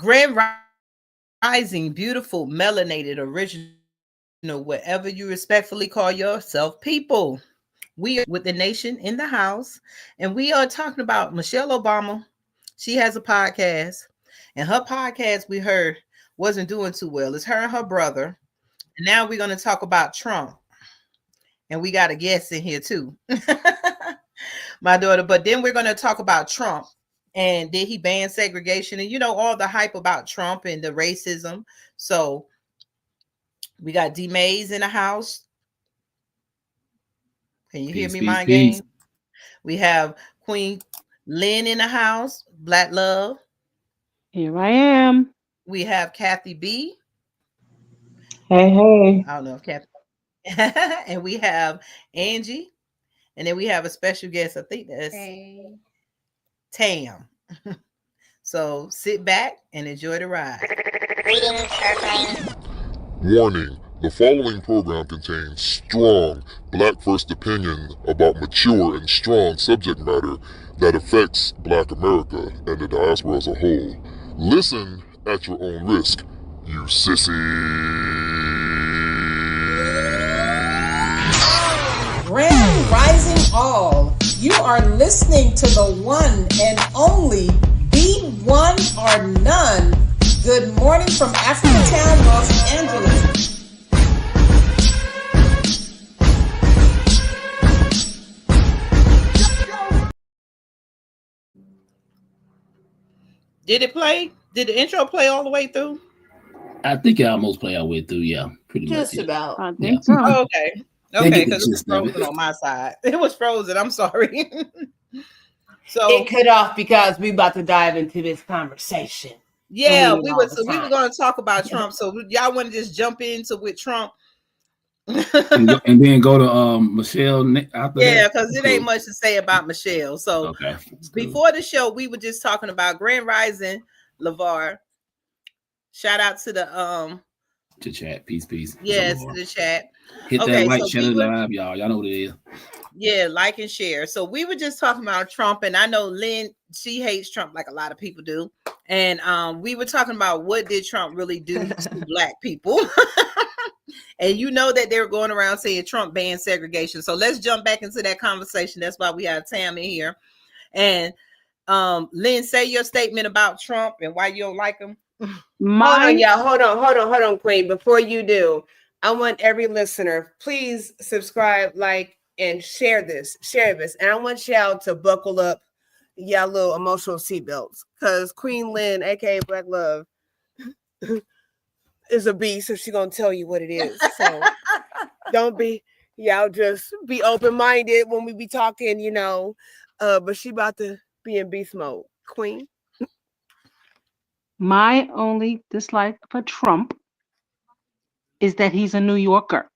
Grand Rising, beautiful, melanated, original, whatever you respectfully call yourself, people. We are with the nation in the house, and we are talking about Michelle Obama. She has a podcast, and her podcast we heard wasn't doing too well. It's her and her brother. And now we're going to talk about Trump, and we got a guest in here too, my daughter. But then we're going to talk about Trump, and did he ban segregation, and all the hype about Trump and the racism. So we got D Mays in the house. Can you hear Peace, me, peace, Mind peace. Game? We have Queen Lynn in the house, Black Love. Here I am. We have Kathy B. Hey, hey. I don't know if Kathy. And we have Angie. And then we have a special guest. I think that's Tam. So sit back and enjoy the ride. Warning, the following program contains strong Black first opinion about mature and strong subject matter that affects Black America and the diaspora as a whole. Listen at your own risk, you sissy. Grand Rising All. You are listening to the one and only, the one or none. Good morning from Africatown, Los Angeles. Did it play? Did the intro play all the way through? I think it almost play our way through. Yeah, pretty Just much. about. I think so. Oh, okay. They Okay, get the because it was gist of it. frozen on my side. It was frozen. I'm sorry. So It cut off because we about to dive into this conversation. yeah, all we the were so we time. were going to talk about Trump. So y'all want to just jump into with Trump? And then go to Michelle after Yeah, that. because it ain't much to say about Michelle. So Okay. That's cool. before the show, we were just talking about Grand Rising LeVar. Shout out to the To chat. Peace, peace. yes, So, to the chat. hit Okay, that like, so share we it were- live, y'all. Y'all know what it is. Yeah, like and share. So we were just talking about Trump, and I know Lynn, she hates Trump like a lot of people do. And we were talking about what did Trump really do to Black people. And you know that they were going around saying Trump banned segregation. So let's jump back into that conversation. That's why we have Tam in here. And Lynn, say your statement about Trump and why you don't like him. Hold My on, y'all. Hold on, Queen. Before you do, I want every listener, please subscribe, like, and share this. And I want y'all to buckle up y'all little emotional seatbelts. Because Queen Lynn, aka Black Love, is a beast, so she's gonna tell you what it is. So don't be y'all just be open-minded when we be talking, but she about to be in beast mode. Queen. my only dislike for Trump is that he's a New Yorker.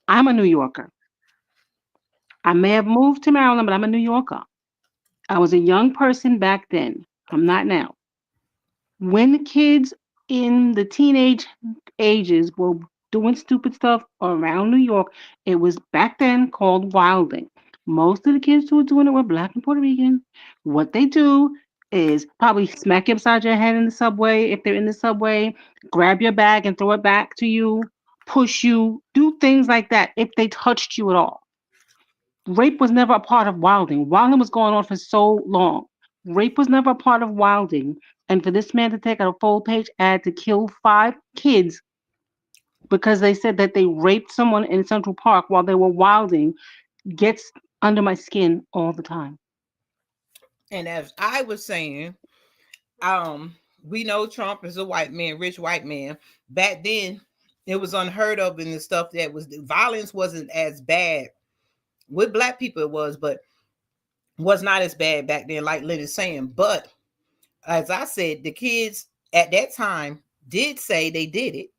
I'm a New Yorker. I may have moved to Maryland, but I'm a New Yorker. I was a young person back then. I'm not now. When the kids in the teenage ages were doing stupid stuff around New York, it was back then called wilding. Most of the kids who were doing it were Black and Puerto Rican. What they do is probably smack you upside your head in the subway if they're in the subway, grab your bag and throw it back to you, push you, do things like that if they touched you at all. Rape was never a part of wilding. Wilding was going on for so long. Rape was never a part of wilding. And for this man to take out a full page ad to kill 5 kids because they said that they raped someone in Central Park while they were wilding gets under my skin all the time. And as I was saying, we know Trump is a white man, rich white man. Back then, it was unheard of, and the stuff that was violence wasn't as bad with Black people. It was, but was not as bad back then, like Lynn is saying. But as I said, the kids at that time did say they did it,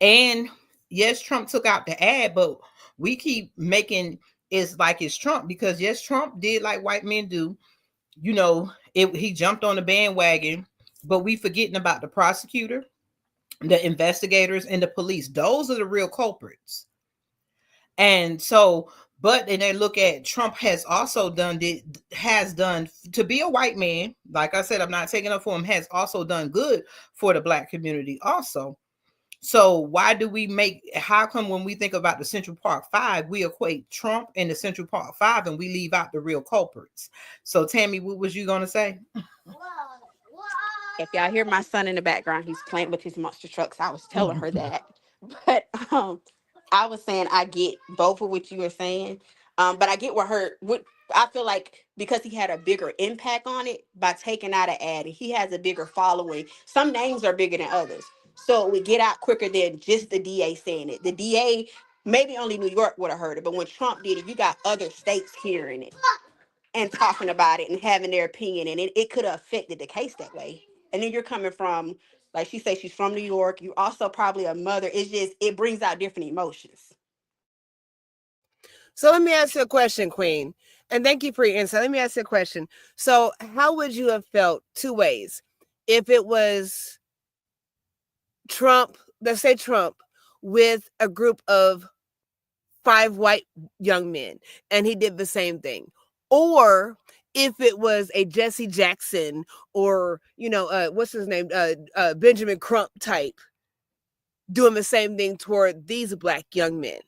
and yes, Trump took out the ad, but we keep making it's like it's Trump because yes, Trump did like white men do. He jumped on the bandwagon, but we forgetting about the prosecutor, the investigators, and the police. Those are the real culprits. And so But and then look at Trump has also done to be a white man. Like I said, I'm not taking up for him. Has also done good for the black community also. So why do we how come when we think about the Central Park Five, we equate Trump and the Central Park Five and we leave out the real culprits? So Tammy, what was you gonna say? If y'all hear my son in the background, he's playing with his monster trucks. I was telling her that. But I was saying I get both of what you were saying. But I get what I feel like, because he had a bigger impact on it by taking out an ad, and he has a bigger following. Some names are bigger than others. So it would get out quicker than just the DA saying it. The DA, maybe only New York would have heard it, but when Trump did it, you got other states hearing it and talking about it and having their opinion, and it could have affected the case that way. And then you're coming from, like she says, she's from New York. You also probably a mother. It's just, it brings out different emotions. So let me ask you a question, Queen. And thank you for your insight. Let me ask you a question. So how would you have felt two ways if it was Trump, let's say Trump, with a group of 5 white young men, and he did the same thing? Or if it was a Jesse Jackson or, what's his name, Benjamin Crump type doing the same thing toward these black young men?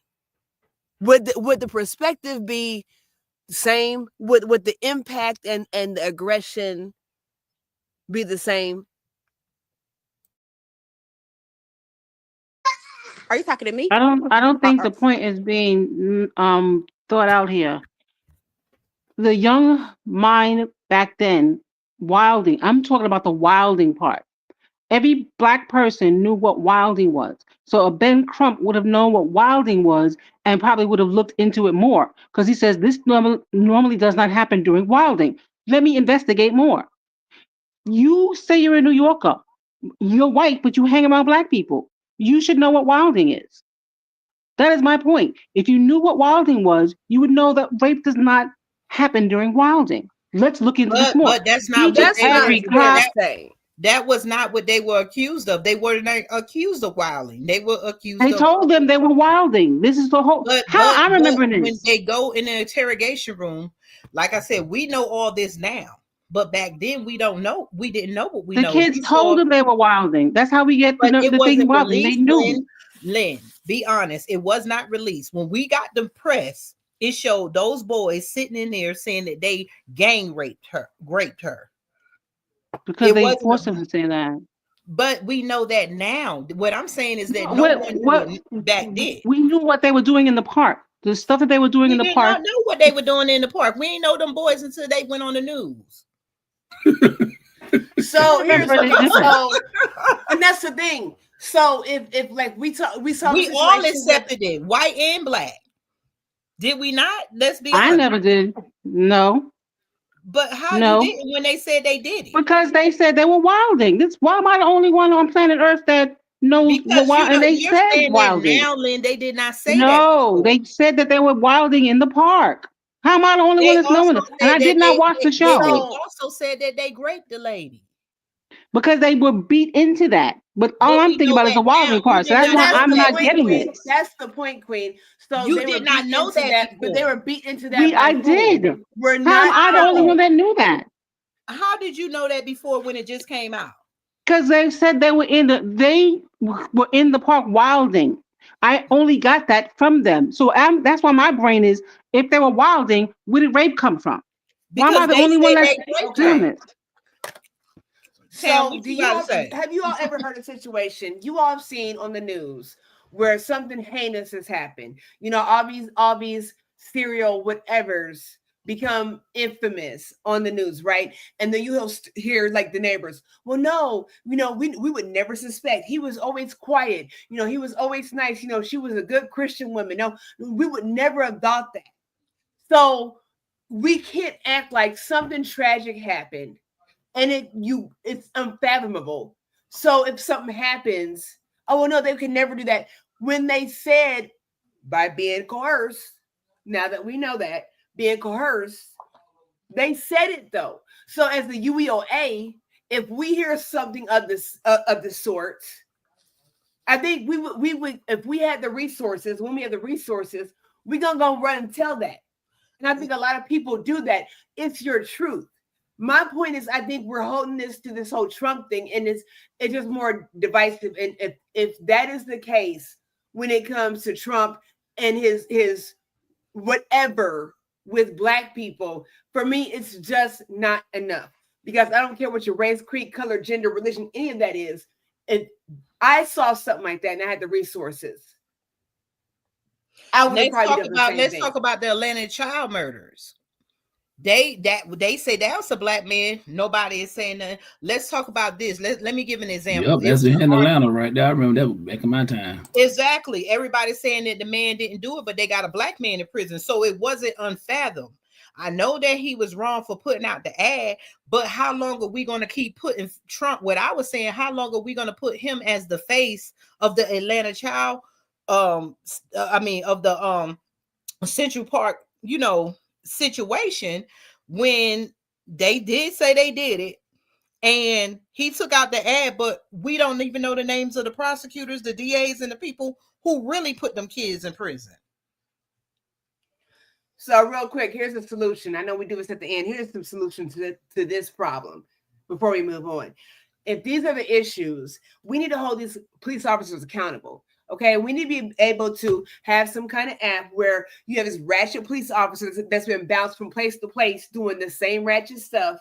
Would the perspective be the same? Would the impact and the aggression be the same? Are you talking to me? I don't think the point is being thought out here. The young mind back then, wilding. I'm talking about the wilding part. Every black person knew what wilding was. So a Ben Crump would have known what wilding was and probably would have looked into it more, because he says this normally does not happen during wilding. Let me investigate more. You say you're a New Yorker. You're white, but you hang around black people. You should know what wilding is. That is my point. If you knew what wilding was, you would know that rape does not happen during wilding. Let's look into this more. But that's He not just what they were. every cop. That was not what they were accused of. They were not accused of wilding. They were accused They of. told them they were wilding. This is the whole. How I remember this. When they go in the interrogation room, like I said, we know all this now. But back then, we don't know. We didn't know what we know. The kids told them they were wilding. That's how we get But it the thing wasn't wilding. They released. knew. Lynn, be honest. It was not released. When we got the press, it showed those boys sitting in there saying that they gang raped her. Because It they wasn't forced them to say that. But we know that now. What I'm saying is that no one knew it back then. We knew what they were doing in the park. The stuff that they were doing in the We did park. not know what they were doing in the park. We didn't know them boys until they went on the news. So here's and that's the thing. So if like we saw we all accepted it, white and black. Did we not? Let's be honest. I never did. No. But how you did when they said they did it? Because they said they were wilding. Why am I the only one on planet Earth that knows what wild? And they said wilding. Now, Lynn, they did not say that. No, they said that they were wilding in the park. How am I the only one that's knowing it? And I did not watch the show. They also said that they raped the lady. Because they were beat into that. But all I'm thinking about is the wilding part. So that's why I'm not getting it. That's the point, Queen. So you did not know that, but they were beat into that. I did. We're How not. am I the only one that knew that? How did you know that before when it just came out? Because they said they were in the park wilding. I only got that from them. So that's why my brain is, if they were wilding, where did rape come from? Why am I the only one that's doing this? So have you all ever heard a situation you all have seen on the news where something heinous has happened? All these serial whatevers become infamous on the news, right? And then you'll hear like the neighbors, well, no, we would never suspect. He was always quiet. He was always nice. She was a good Christian woman. No, we would never have thought that. So we can't act like something tragic happened and it's unfathomable. So if something happens, oh, well, no, they can never do that. When they said by being coerced, now that we know that, being coerced, they said it though. So as the UEOA, if we hear something of the sort, I think we would if we had the resources, when we have the resources, We're gonna go run and tell that. And I think a lot of people do that. It's your truth. My point is, I think we're holding this to this whole Trump thing, and it's just more divisive. And if that is the case when it comes to Trump and his whatever with Black people, for me, it's just not enough. Because I don't care what your race, creed, color, gender, religion, any of that is. And I saw something like that, and I had the resources. I would Let's probably talk done the about same let's thing. talk about the Atlanta child murders. They say that was a Black man. Nobody is saying that. Let's talk about this. Let me give an example. Yep, that's in Atlanta right there. I remember that was back in my time. Exactly. Everybody's saying that the man didn't do it, but they got a Black man in prison. So it wasn't unfathomed. I know that he was wrong for putting out the ad, but how long are we going to keep putting Trump? What I was saying, how long are we going to put him as the face of the Atlanta child? Of the Central Park, situation, when they did say they did it and he took out the ad, but we don't even know the names of the prosecutors, the DAs, and the people who really put them kids in prison. So real quick, here's a solution. I know we do this at the end. Here's some solutions to this problem before we move on. If these are the issues, we need to hold these police officers accountable. Okay, we need to be able to have some kind of app where you have this ratchet police officer that's been bounced from place to place doing the same ratchet stuff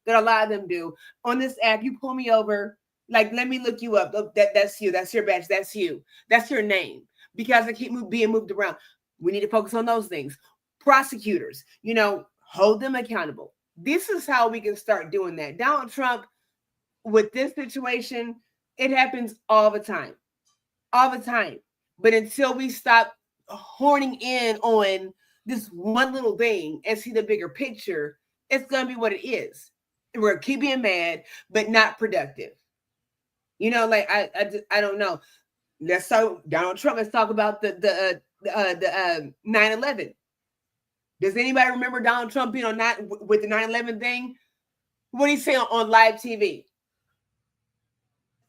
that a lot of them do. On this app, you pull me over, like, let me look you up. That's you. That's your badge. That's you. That's your name. Because I keep being moved around. We need to focus on those things. Prosecutors, hold them accountable. This is how we can start doing that. Donald Trump, with this situation, it happens all the time. All the time. But until we stop horning in on this one little thing and see the bigger picture, it's going to be what it is. We're keep being mad, but not productive. I don't know. Let's talk Donald Trump. Let's talk about the 9/11. Does anybody remember Donald Trump being on that with the 9/11 thing? What did he say on live TV?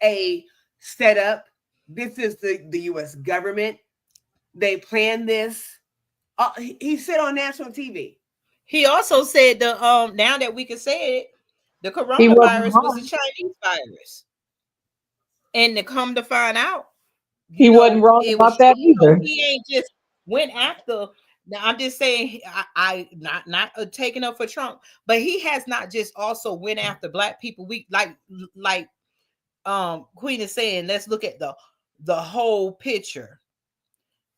A setup. This is the U.S. government. They planned this. He said on national TV. He also said now that we can say it, the coronavirus was a Chinese virus. And to come to find out, he wasn't wrong about that either. He ain't just went after. Now I'm just saying, I not taking up for Trump, but he has not just also went after Black people. We like Queen is saying, let's look at the whole picture.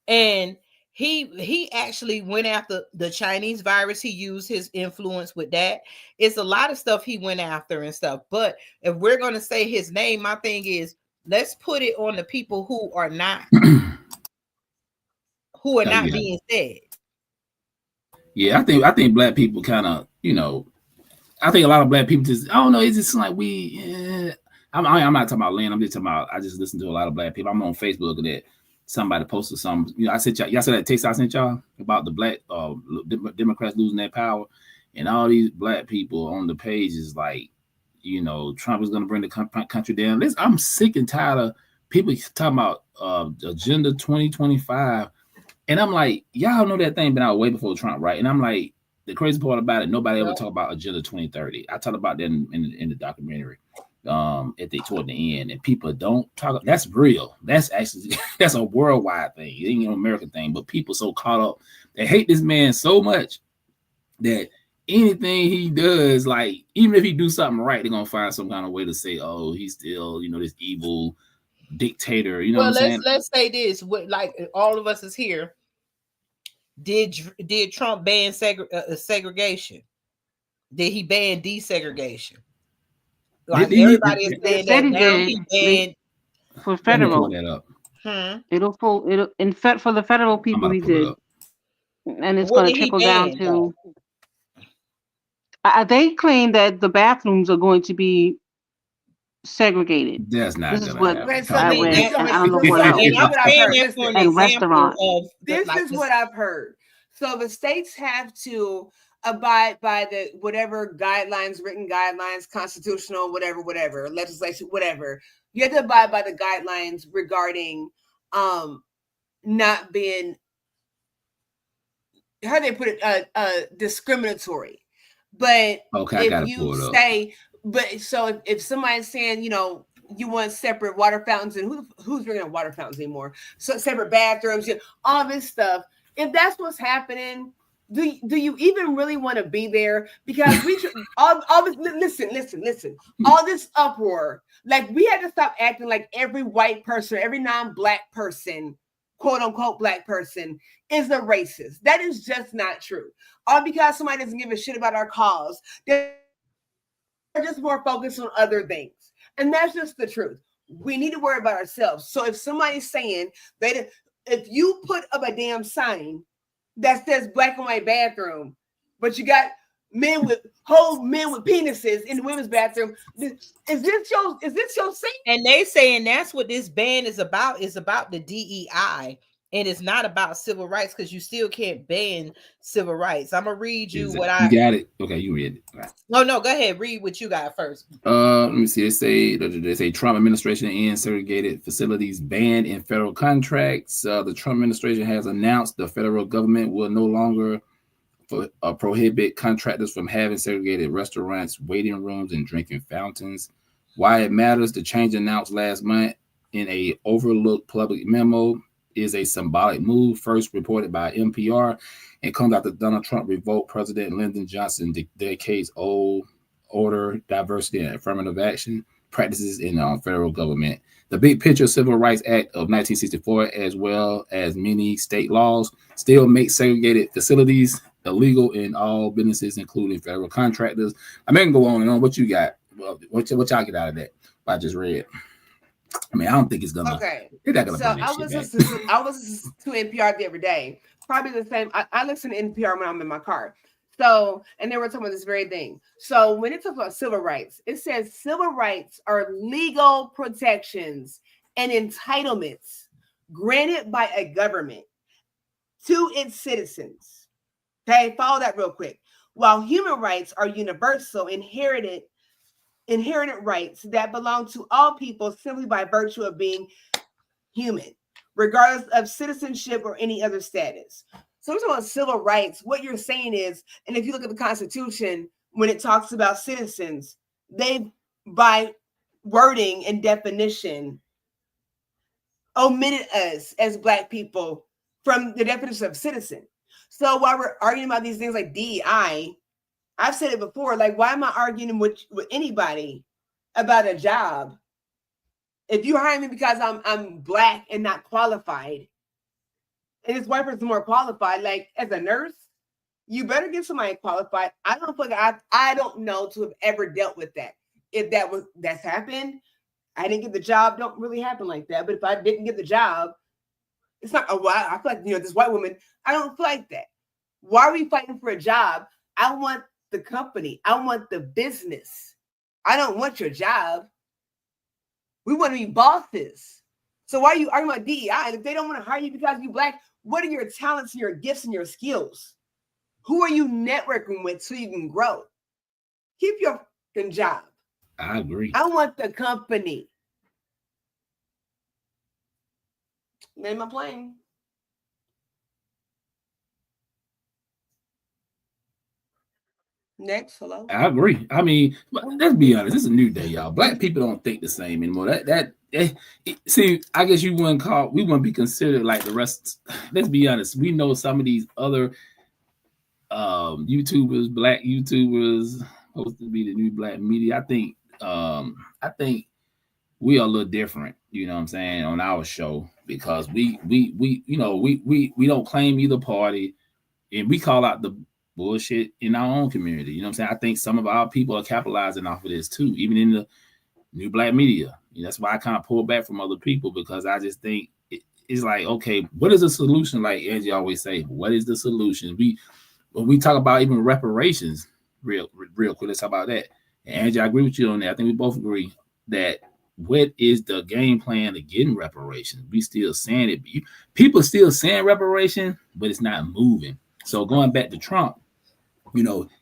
And he actually went after the Chinese virus. He used his influence with that. It's a lot of stuff he went after and stuff. But if we're going to say his name, my thing is, let's put it on the people who are not being said. Yeah, I think Black people kind of, I think a lot of Black people just, I don't know, it's just like I'm not talking about land. I'm just talking about, I just listen to a lot of Black people. I'm on Facebook looking at somebody posted something. I sent y'all said that text I sent y'all about the Black Democrats losing their power, and all these Black people on the page is like, Trump is going to bring the country down. I'm sick and tired of people talking about Agenda 2025. And I'm like, y'all know that thing been out way before Trump, right? And I'm like, the crazy part about it, nobody ever talk about Agenda 2030. I talked about that in the documentary toward the end, and people don't talk. That's real. That's actually that's a worldwide thing. It ain't an American thing, but people so caught up, they hate this man so much that anything he does, like even if he do something right, they're gonna find some kind of way to say, oh, he's still, this evil dictator. You know what I'm saying? Let's say this: like all of us is here. Did Trump ban segregation? Did he ban desegregation? Like everybody is saying that now he banned for federal. It'll for the federal people he did, and it's going to trickle down to. They claim that the bathrooms are going to be segregated. That's not. This is what I read. I don't know what else. And restaurants. This is what I've heard. So the states have to abide by the whatever guidelines, written guidelines, constitutional, whatever, legislation, whatever. You have to abide by the guidelines regarding not being how they put it, discriminatory. But Okay, I if gotta you pull it up. say, but so if somebody's saying, you want separate water fountains, and who's bringing water fountains anymore? So separate bathrooms, all this stuff. If that's what's happening, do you even really want to be there? Because all this, listen, all this uproar, like we had to stop acting like every white person, every non-black person, quote unquote black person, is a racist. That is just not true. All because somebody doesn't give a shit about our cause. They're just more focused on other things. And that's just the truth. We need to worry about ourselves. So if somebody's saying that if you put up a damn sign that says black and white bathroom, but you got whole men with penises in the women's bathroom, is this your saying? And they saying that's what this ban is about the DEI. And it's not about civil rights, because you still can't ban civil rights. I'm gonna read you what I got it. Okay, you read it. Right. No, go ahead. Read what you got first. Let me see. They say Trump administration ends segregated facilities ban in federal contracts. The Trump administration has announced the federal government will no longer prohibit contractors from having segregated restaurants, waiting rooms, and drinking fountains. Why it matters: the change announced last month in a overlooked public memo is a symbolic move, first reported by NPR, and comes after Donald Trump revoked President Lyndon Johnson decades-old order, diversity, and affirmative action practices in the federal government. The Big Picture Civil Rights Act of 1964, as well as many state laws, still make segregated facilities illegal in all businesses, including federal contractors. I mean, go on and on. What you got? What y'all get out of that? What I just read. I mean, I don't think it's gonna. Okay. Gonna so I was listening to NPR the other day. Probably the same. I listen to NPR when I'm in my car. So, and they were talking about this very thing. So when it talks about civil rights, it says civil rights are legal protections and entitlements granted by a government to its citizens. Okay, follow that real quick. While human rights are universal, inherited rights that belong to all people simply by virtue of being human, regardless of citizenship or any other status. So we're talking about civil rights. What you're saying is, and if you look at the Constitution, when it talks about citizens, they, by wording and definition, omitted us as Black people from the definition of citizen. So while we're arguing about these things like DEI, I've said it before, like, why am I arguing with anybody about a job? If you hire me because I'm Black and not qualified, and this white person more qualified, like as a nurse, you better get somebody qualified. I don't feel like I don't know to have ever dealt with that. If that's happened, I didn't get the job. Don't really happen like that. But if I didn't get the job, it's not. Oh, well, I feel like this white woman. I don't feel like that. Why are we fighting for a job? I want the company. I want the business. I don't want your job. We want to be bosses. So why are you arguing about DEI? And if they don't want to hire you because you're Black, what are your talents, your gifts, and your skills? Who are you networking with so you can grow? Keep your fucking job. I agree. I want the company. Name my plane. Next, hello. I agree. I mean, let's be honest. It's a new day, y'all. Black people don't think the same anymore. See, I guess we wouldn't be considered like the rest. Let's be honest. We know some of these other YouTubers, Black YouTubers, supposed to be the new Black media. I think we are a little different. You know what I'm saying, on our show, because we don't claim either party, and we call out the bullshit in our own community. You know what I'm saying? I think some of our people are capitalizing off of this too, even in the new Black media. That's why I kind of pull back from other people, because I just think it's like, okay, what is the solution? Like Angie always say, what is the solution? When we talk about even reparations, real quick, let's talk about that. And Angie, I agree with you on that. I think we both agree that what is the game plan to getting reparations? We still saying it. People still saying reparation, but it's not moving. So going back to Trump,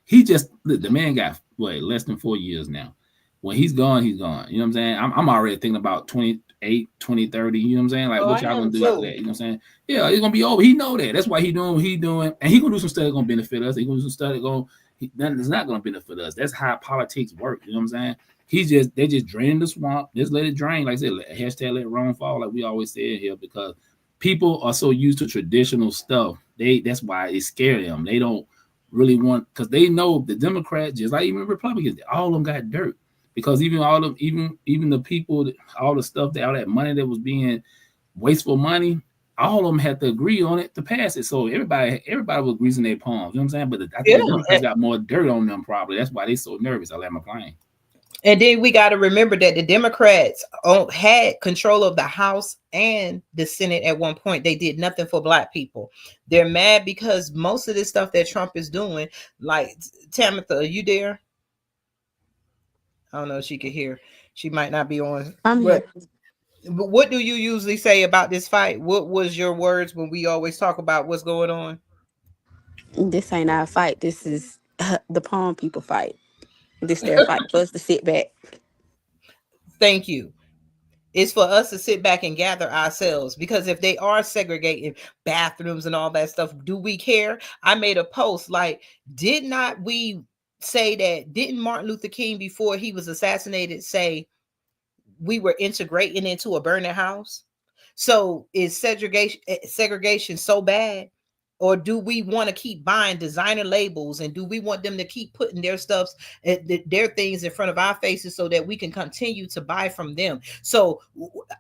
he just, the man got less than 4 years now. when he's gone, he's gone. You know what I'm saying? I'm already thinking about 28, 2030. You know what I'm saying? Like, what y'all gonna do after that? You know what I'm saying? Yeah, it's gonna be over. He know that. That's why he doing what he doing, and he gonna do some stuff that's gonna benefit us. He gonna do some stuff that's not gonna benefit us. That's how politics work. You know what I'm saying? They just draining the swamp. Just let it drain. Like I said, hashtag let Rome fall, like we always say here, because people are so used to traditional stuff. That's why it scares them. They don't really want, because they know the Democrats, just like even Republicans, all of them got dirt. Because even the people, all the stuff, all that money that was being wasteful money, all of them had to agree on it to pass it. So everybody was greasing their palms. You know what I'm saying? But I think the Democrats got more dirt on them probably. That's why they so nervous. I let my plane. And then we got to remember that the Democrats had control of the House and the Senate at one point. They did nothing for Black people. They're mad because most of this stuff that Trump is doing, like, Tamitha, are you there? I don't know if she could hear. She might not be on. I'm here. But what do you usually say about this fight? What was your words when we always talk about what's going on? This ain't our fight. This is the palm people fight. This their fight for us to sit back. Thank you. It's for us to sit back and gather ourselves, because if they are segregating bathrooms and all that stuff, do we care? I made a post like, didn't Martin Luther King, before he was assassinated, say we were integrating into a burning house? So is segregation so bad? Or do we want to keep buying designer labels, and do we want them to keep putting their stuffs, their things in front of our faces so that we can continue to buy from them? So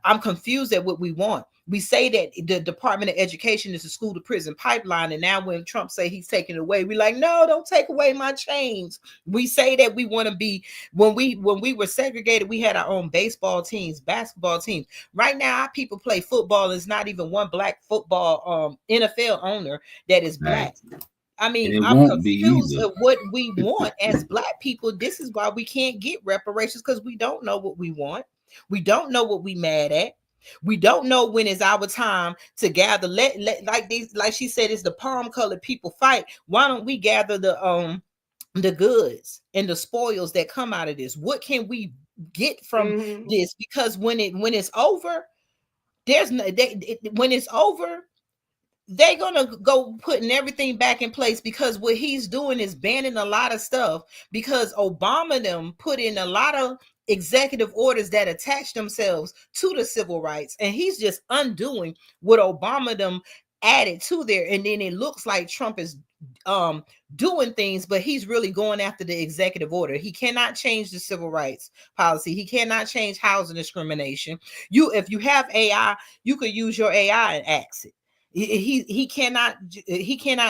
I'm confused at what we want. We say that the Department of Education is a school to prison pipeline, and now when Trump say he's taking it away, we're like, no, don't take away my chains. We say that we want to be, when we were segregated, we had our own baseball teams, basketball teams. Right now, our people play football. There's not even one Black football NFL owner that is Black. Right. I mean, I'm confused at what we want as Black people. This is why we can't get reparations, because we don't know what we want. We don't know what we mad at. We don't know when is our time to gather. Like she said, it's the palm colored people fight. Why don't we gather the goods and the spoils that come out of this? What can we get from this? Because when it's over, when it's over, they're gonna go putting everything back in place, because what he's doing is banning a lot of stuff, because Obama them put in a lot of executive orders that attach themselves to the civil rights, and he's just undoing what Obama them added to there. And then it looks like Trump is doing things, but he's really going after the executive order. He cannot change the civil rights policy. He cannot change housing discrimination. If you have AI, you could use your AI and ask it. He cannot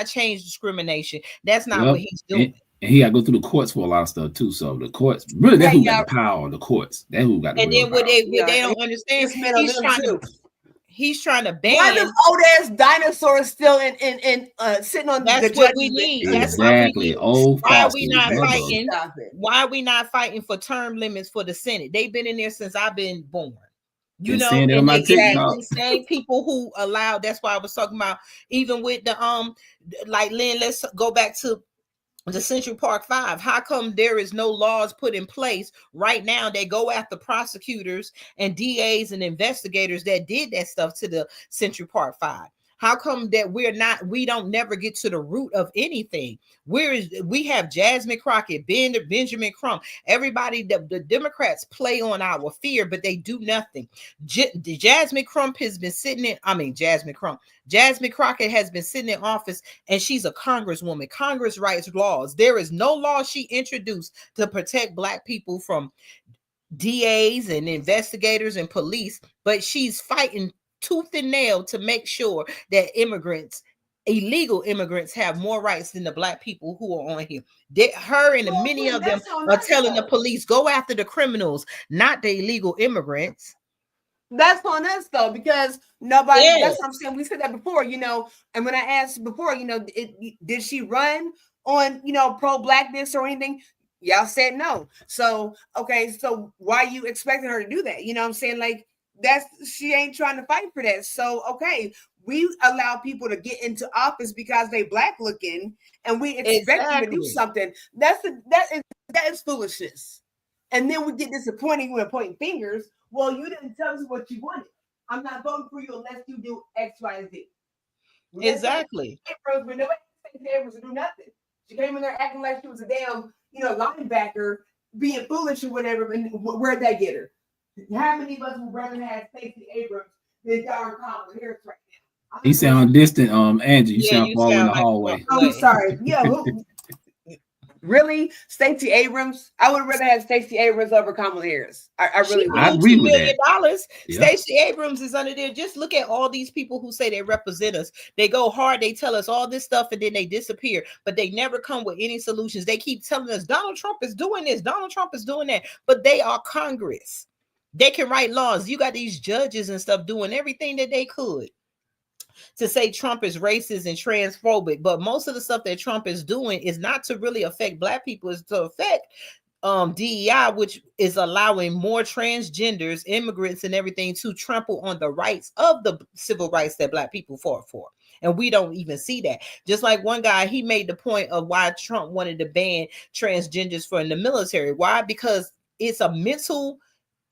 change discrimination. That's not what he's doing. And he got to go through the courts for a lot of stuff too. So the courts, really, that's who got the power. The courts, that's who got the. And then what they don't understand, he's trying to ban. Why them old ass dinosaurs still in sitting on? That's what we need. Exactly. Why are we not fighting? Why are we not fighting for term limits for the Senate? They've been in there since I've been born. You know, and the same people who allowed. That's why I was talking about, even with the like Lynn. Let's go back to the Central Park 5. How come there is no laws put in place right now that go after prosecutors and DAs and investigators that did that stuff to the Central Park 5? How come that we don't never get to the root of anything? We have Jasmine Crockett, Benjamin Crump, everybody. The Democrats play on our fear, but they do nothing. Jasmine Crockett has been sitting in office, and she's a congresswoman. Congress writes laws. There is no law she introduced to protect Black people from DAs and investigators and police, but she's fighting tooth and nail to make sure that illegal immigrants have more rights than the Black people who are on here. Her and many of them are telling the police, go after the criminals, not the illegal immigrants. That's on us though, because nobody. Yes. That's what I'm saying. We said that before, and when I asked before, did she run on, pro-Blackness or anything? Y'all said no. So okay, so why are you expecting her to do that? You know what I'm saying? Like, she ain't trying to fight for that. So okay, we allow people to get into office because they Black looking, and we expect them to do something. That is foolishness. And then we get disappointed when pointing fingers. Well, you didn't tell us what you wanted. I'm not voting for you unless you do X, Y, and Z. Exactly. Abrams, but nobody expected Abrams to do nothing. She came in there acting like she was a damn, linebacker, being foolish or whatever. And where'd that get her? How many of us would rather have Stacey Abrams than Darren Kamala Harris right now? You sound distant, Angie. You sound far in the like hallway. I'm sorry. Yeah, really? Stacey Abrams? I would rather have Stacey Abrams over Kamala Harris. I really would. I agree with $2 million. Yeah. Stacey Abrams is under there. Just look at all these people who say they represent us. They go hard, they tell us all this stuff, and then they disappear. But they never come with any solutions. They keep telling us Donald Trump is doing this, Donald Trump is doing that. But they are Congress. They can write laws. You got these judges and stuff doing everything that they could to say Trump is racist and transphobic, but most of the stuff that Trump is doing is not to really affect Black people, it's to affect DEI, which is allowing more transgenders, immigrants, and everything to trample on the rights of the civil rights that Black people fought for. And we don't even see that. Just like one guy, he made the point of why Trump wanted to ban transgenders from the military. Why? Because it's a mental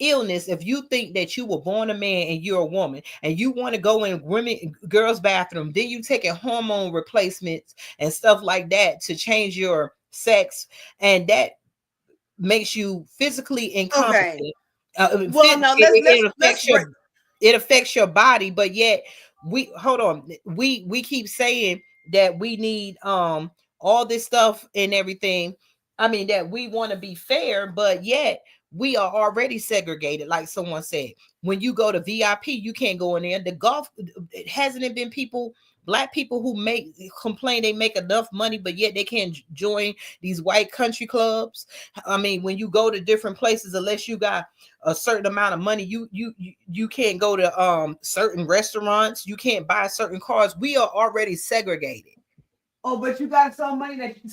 illness. If you think that you were born a man and you're a woman and you want to go in girls' bathroom, then you take a hormone replacements and stuff like that to change your sex, and that makes you physically incompetent. Okay. It affects your body, but yet we keep saying that we need all this stuff and everything. I mean, that we want to be fair, but yet we are already segregated. Like someone said, when you go to VIP, you can't go in there. The golf, hasn't it been Black people who complain they make enough money, but yet they can't join these white country clubs? I mean, when you go to different places, unless you got a certain amount of money, you can't go to certain restaurants. You can't buy certain cars. We are already segregated. Oh, but you got so much money that you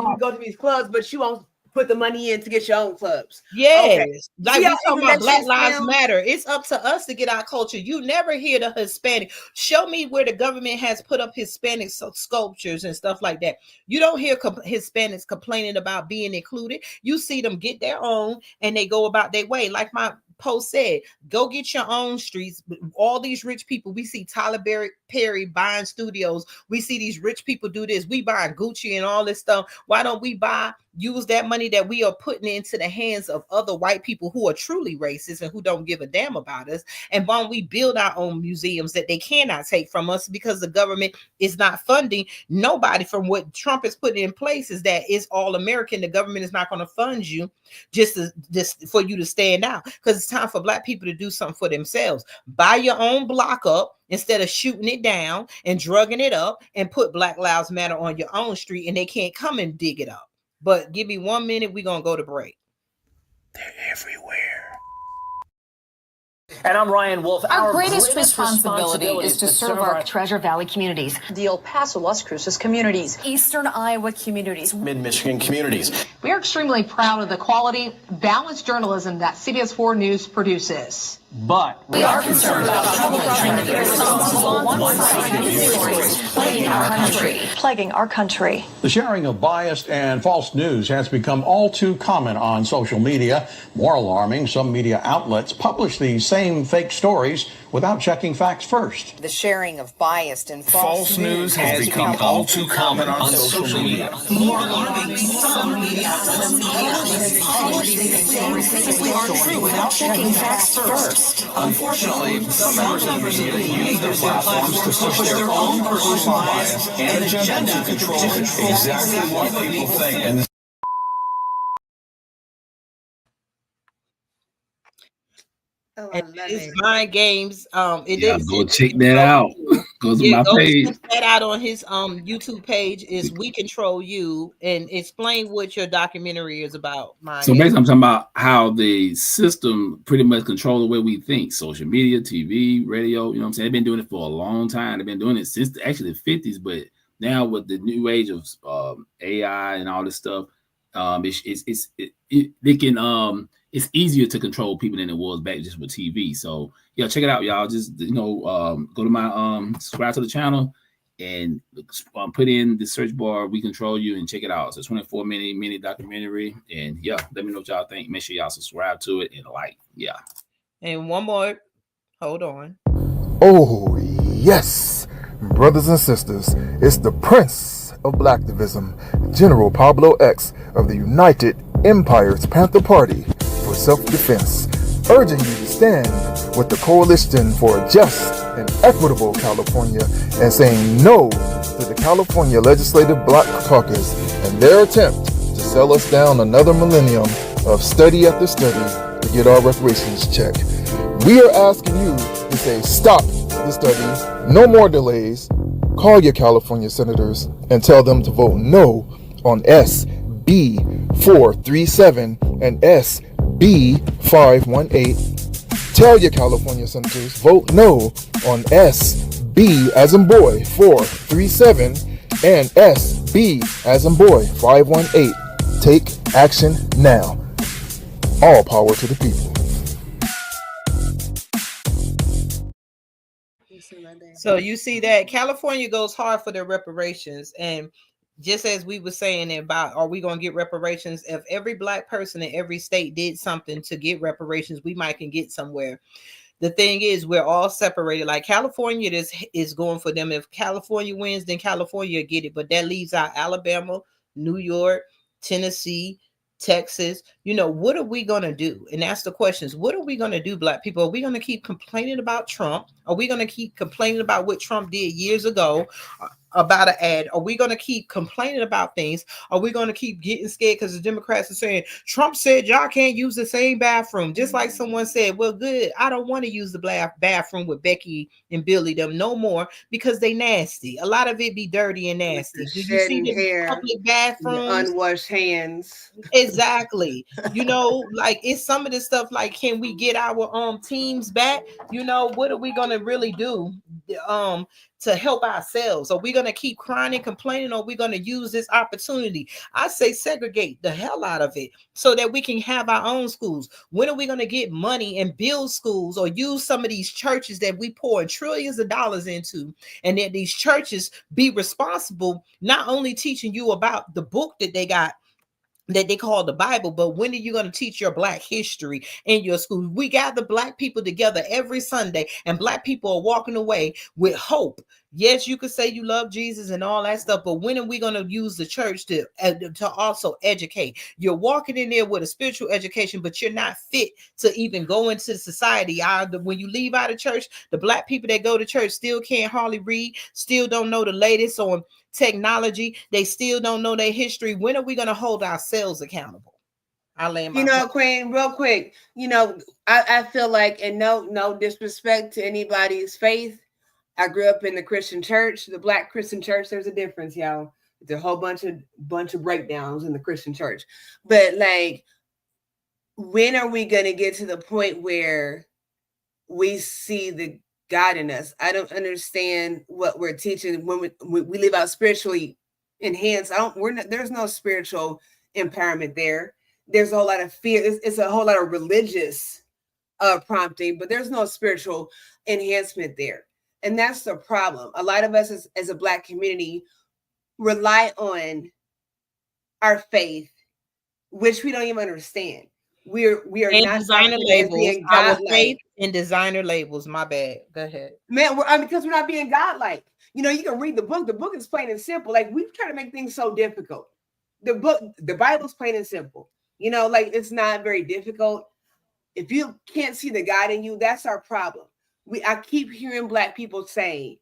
can go to these clubs, but you won't put the money in to get your own clubs. Yes. Okay. Like we talking about Black Lives Matter. It's up to us to get our culture. You never hear the Hispanic. Show me where the government has put up Hispanic sculptures and stuff like that. You don't hear Hispanics complaining about being included. You see them get their own and they go about their way. Like my post said, go get your own streets. All these rich people, we see Tyler Perry buying studios. We see these rich people do this. We buy Gucci and all this stuff. Why don't we use that money that we are putting into the hands of other white people who are truly racist and who don't give a damn about us? And why don't we build our own museums that they cannot take from us, because the government is not funding nobody. From what Trump is putting in place is that it's all American. The government is not going to fund you just for you to stand out, because it's time for Black people to do something for themselves. Buy your own block up instead of shooting it down and drugging it up, and put Black Lives Matter on your own street, and they can't come and dig it up. But give me 1 minute, we're going to go to break. They're everywhere. And I'm Ryan Wolf. Our greatest responsibility is to serve our Treasure Valley communities, the El Paso, Las Cruces communities, Eastern Iowa communities, Mid-Michigan communities. We are extremely proud of the quality, balanced journalism that CBS 4 News produces. But we are concerned about troubling irresponsible one-sided news stories plaguing our country. The sharing of biased and false news has become all too common on social media. More alarming, some media outlets publish these same fake stories without checking facts first. The sharing of biased and false news has become all too common on social media. More alarming, some media outlets publish these stories without checking facts first. Unfortunately, some members of the media use their platforms to push their own personal bias and agenda to control exactly what people think. And it's mind games. Go check that out. Go to my page. Check that out on his YouTube page. Is We Control You, and explain what your documentary is about. So basically, I'm talking about how the system pretty much controls the way we think. Social media, TV, radio. You know what I'm saying? They've been doing it for a long time. They've been doing it since actually the 50s, but now with the new age of AI and all this stuff, it's easier to control people than it was back just with TV. So yeah, check it out, y'all. Just go to my subscribe to the channel, and put in the search bar "We Control You" and check it out. It's a 24-minute documentary, and yeah, let me know what y'all think. Make sure y'all subscribe to it and like. Yeah. And one more. Hold on. Oh yes, brothers and sisters, it's the Prince of Blacktivism, General Pablo X of the United Empire's Panther Party for Self-Defense, urging you to stand with the Coalition for a Just and Equitable California and saying no to the California Legislative Black Caucus and their attempt to sell us down another millennium of study after study to get our reparations checked. We are asking you to say stop the study, no more delays, call your California senators and tell them to vote no on SB 437 and SB 518. Tell your California senators, vote no on SB as in boy 437 and SB as in boy 518. Take action now. All power to the people. So you see that California goes hard for their reparations, and just as we were saying about, are we going to get reparations? If every Black person in every state did something to get reparations, we might can get somewhere. The thing is, we're all separated. Like California, this is going for them. If California wins, then California get it. But that leaves out Alabama, New York, Tennessee, Texas. You know, what are we going to do? And that's the questions. What are we going to do, Black people? Are we going to keep complaining about Trump? Are we going to keep complaining about what Trump did years ago? About an ad? Are we going to keep complaining about things? Are we going to keep getting scared because the Democrats are saying Trump said y'all can't use the same bathroom? Just like someone said, well, good, I don't want to use the bathroom with Becky and Billy them no more because they nasty. A lot of it be dirty and nasty. Do you see the public bathrooms? Unwashed hands. Exactly. You know, like it's some of this stuff. Like, can we get our teams back? You know, what are we gonna really do to help ourselves? Are we going to keep crying and complaining, or are we going to use this opportunity? I say segregate the hell out of it so that we can have our own schools. When are we going to get money and build schools, or use some of these churches that we pour trillions of dollars into, and that these churches be responsible, not only teaching you about the book that they got that they call the Bible, but when are you going to teach your Black history in your school? We gather Black people together every Sunday, and Black people are walking away with hope. Yes, you could say you love Jesus and all that stuff, but when are we going to use the church to also educate? You're walking in there with a spiritual education, but you're not fit to even go into society. When you leave out of church, the Black people that go to church still can't hardly read, still don't know the latest on technology. They still don't know their history. When are we going to hold ourselves accountable? Queen, real quick, I feel like, and no disrespect to anybody's faith, I grew up in the Christian church, the Black Christian church. There's a difference, y'all. There's a whole bunch of breakdowns in the Christian church. But like, when are we going to get to the point where we see the God in us? I don't understand what we're teaching when we live out spiritually enhanced. There's no spiritual empowerment there. There's a whole lot of fear. It's a whole lot of religious prompting, but there's no spiritual enhancement there. And that's the problem. A lot of us as a Black community rely on our faith, which we don't even understand. We are and not designer labels. Our faith and designer labels. My bad. Go ahead, man. Because we're not being godlike. You can read the book. The book is plain and simple. Like, we try to make things so difficult. The Bible's plain and simple. Like, it's not very difficult. If you can't see the God in you, that's our problem. I keep hearing Black people saying,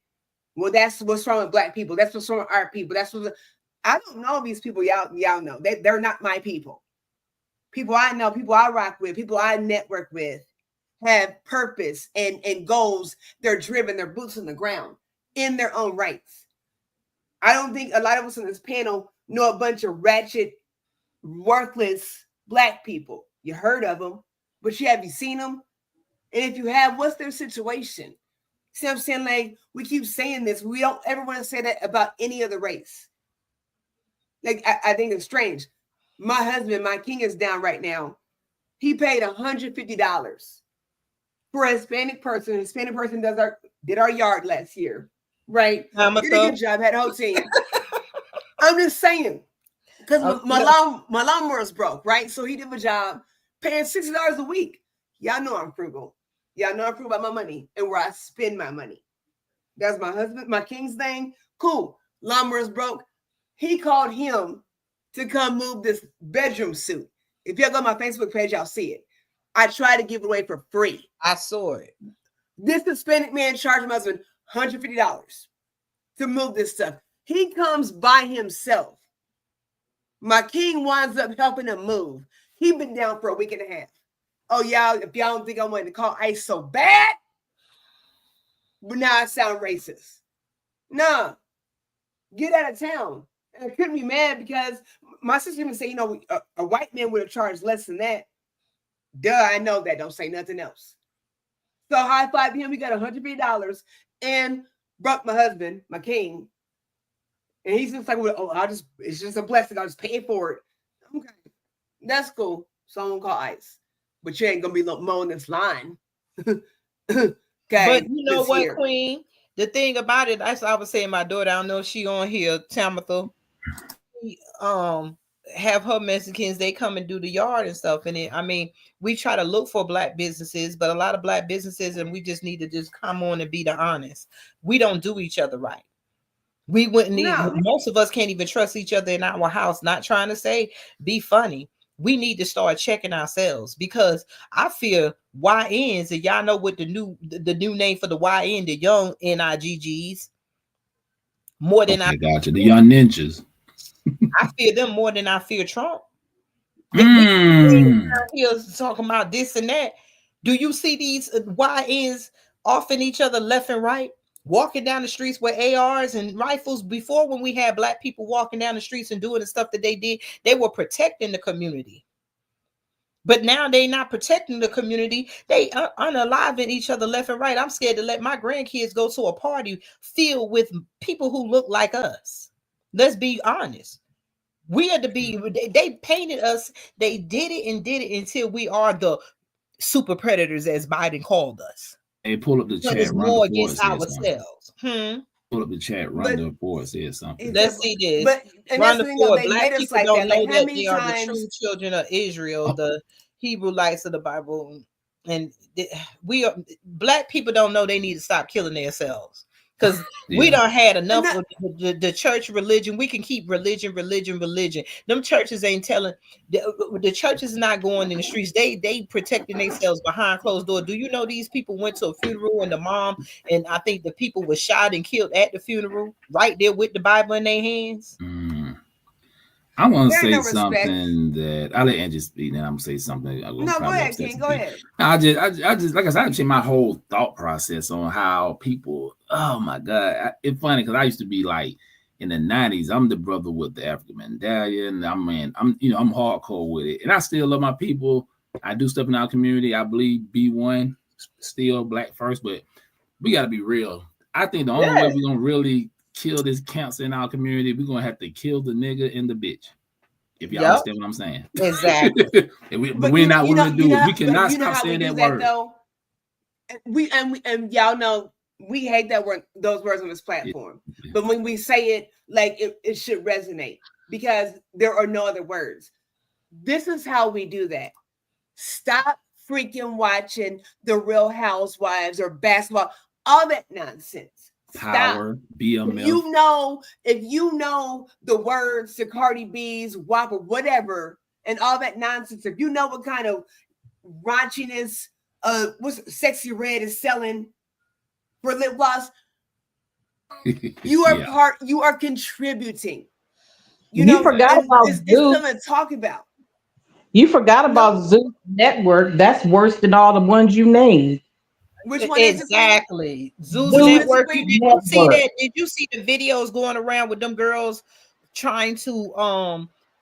well, that's what's wrong with Black people. That's what's wrong with our people. I don't know these people. Y'all know they're not my people. People I know, people I rock with, people I network with have purpose and goals. They're driven, their boots on the ground in their own rights. I don't think a lot of us on this panel know a bunch of ratchet, worthless Black people. You heard of them, but have you seen them? And if you have, what's their situation? See what I'm saying? Like, we keep saying this. We don't ever want to say that about any other race. Like, I think it's strange. My husband, my king, is down right now. He paid $150 for a Hispanic person. A Hispanic person did our yard last year. right? Did a good job, had a whole team. I'm just saying, because my lawnmower's broke, right? So he did a job paying $60 a week. Y'all know I'm frugal. Y'all know I'm frugal about my money and where I spend my money. That's my husband, my king's thing. Cool. Lawnmower's broke. He called him to come move this bedroom suit. If y'all go on my Facebook page, y'all see it. I tried to give it away for free. I saw it. This Hispanic man charged my husband $150 to move this stuff. He comes by himself. My king winds up helping him move. He been down for a week and a half. Oh, y'all, if y'all don't think I wanted to call ICE so bad, but now I sound racist. Nah, get out of town. And I couldn't be mad because my sister even say, a white man would have charged less than that. Duh, I know that. Don't say nothing else. So high five him. We got $150 and brought my husband, my king. And he's just like, well, it's just a blessing. I'll just pay for it. Okay, that's cool. So I'm gonna call ICE. But you ain't gonna be mowing this line. Okay. But you know what, here. Queen? The thing about it, as I was saying, my daughter, I don't know if she on here, Tamitha, have her Mexicans, they come and do the yard and stuff. And we try to look for Black businesses, but a lot of Black businesses, and we just need to just come on and be the honest. We don't do each other right. We wouldn't need, most of us can't even trust each other in our house. Not trying to say be funny. We need to start checking ourselves, because I feel YNs, and y'all know what the new name for the YN, the young NIGGs, more than I got you, the young ninjas. I fear them more than I fear Trump. He's talking about this and that. Do you see these YNs offing each other left and right, walking down the streets with ARs and rifles? Before, when we had Black people walking down the streets and doing the stuff that they did, they were protecting the community. But now they not protecting the community. They unaliving each other left and right. I'm scared to let my grandkids go to a party filled with people who look like us. Let's be honest. We are to be, they painted us. They did it until we are the super predators, as Biden called us. Hey, pull up the chat. It's more against ourselves. Pull up the chat. Rhonda Ford said something. Let's see this. But Rhonda Ford, Black people like don't know like, that they are the true children of Israel, the Hebrew lights of the Bible. And Black people don't know they need to stop killing themselves. Because we done had enough of the church religion. We can keep religion. Them churches ain't telling. The church is not going in the streets. They protecting themselves behind closed doors. Do you know these people went to a funeral and the mom and I think the people were shot and killed at the funeral right there with the Bible in their hands? I want to say something that I let Angie speak, and I'm gonna say something. Go ahead, King. Go ahead. I just like I said, I changed my whole thought process on how people. Oh my God, it's funny because I used to be like in the '90s. I'm the brother with the African medallion. I'm hardcore with it, and I still love my people. I do stuff in our community. I believe B1 still Black first, but we got to be real. I think the only way we're gonna really kill this cancer in our community, we're gonna have to kill the nigga and the bitch. If y'all understand what I'm saying. Exactly. We're not willing to do it. We cannot stop saying that word. Though? We y'all know we hate that word, those words on this platform. Yeah. But when we say it, like it should resonate, because there are no other words. This is how we do that. Stop freaking watching The Real Housewives or basketball, all that nonsense. Power, BMF. If you know the words to Cardi B's WAP or whatever and all that nonsense, if you know what kind of raunchiness what's Sexy Red is selling for lip gloss, you are contributing. You forgot about Zeus. It's something to talk about. You forgot about Zeus Network. That's worse than all the ones you named. Which one exactly? Zeus Network. Did you see that? Did you see the videos going around with them girls trying to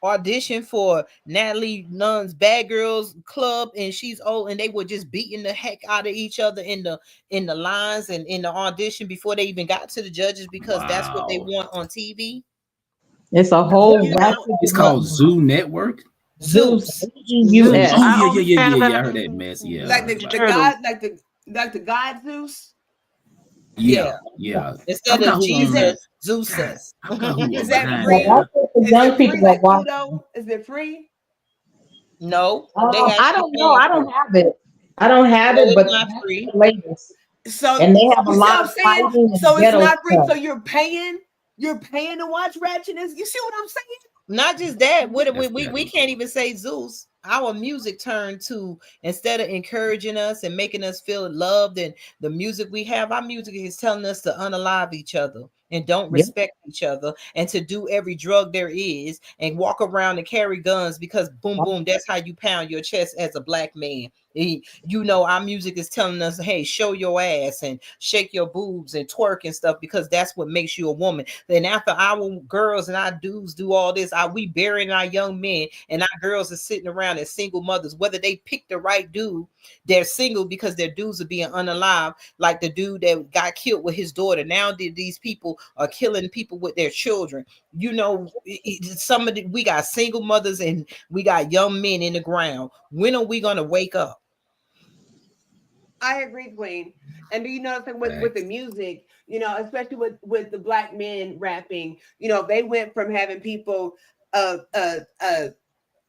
audition for Natalie Nunn's Bad Girls Club, and she's old, and they were just beating the heck out of each other in the lines and in the audition before they even got to the judges, because that's what they want on TV. It's a whole. It's called Zoo Network. Zeus. Oh yeah. I heard that mess. Yeah. Like the god, like the god Zeus. Yeah, yeah. I Instead of forgot who Jesus, God, Zeus. I forgot who Is was that behind Yeah, that. free? that's what the Is young it free people are like watching. Udo? Is it free? No, they I actually don't know. paying I for don't it. have it. I don't have No, it, it's but not that's free. the latest. So And they have a you see lot what of I'm saying? fighting and So it's ghetto not free. stuff. So you're paying. You're paying to watch ratchetness. You see what I'm saying? Not just that, That's we ghetto. can't even say Zeus. Our music turned to, instead of encouraging us and making us feel loved, and the music we have, our music is telling us to unalive each other and don't Yeah. respect each other, and to do every drug there is and walk around and carry guns because boom boom, that's how you pound your chest as a black man. You know, our music is telling us, hey, show your ass and shake your boobs and twerk and stuff, because that's what makes you a woman. Then after our girls and our dudes do all this, we burying our young men, and our girls are sitting around as single mothers. Whether they pick the right dude, they're single because their dudes are being unalive, like the dude that got killed with his daughter. Now these people are killing people with their children. You know, we got single mothers and we got young men in the ground. When are we gonna wake up? I agree, Queen. And do you know something with the music, you know, especially with the black men rapping, you know, they went from having people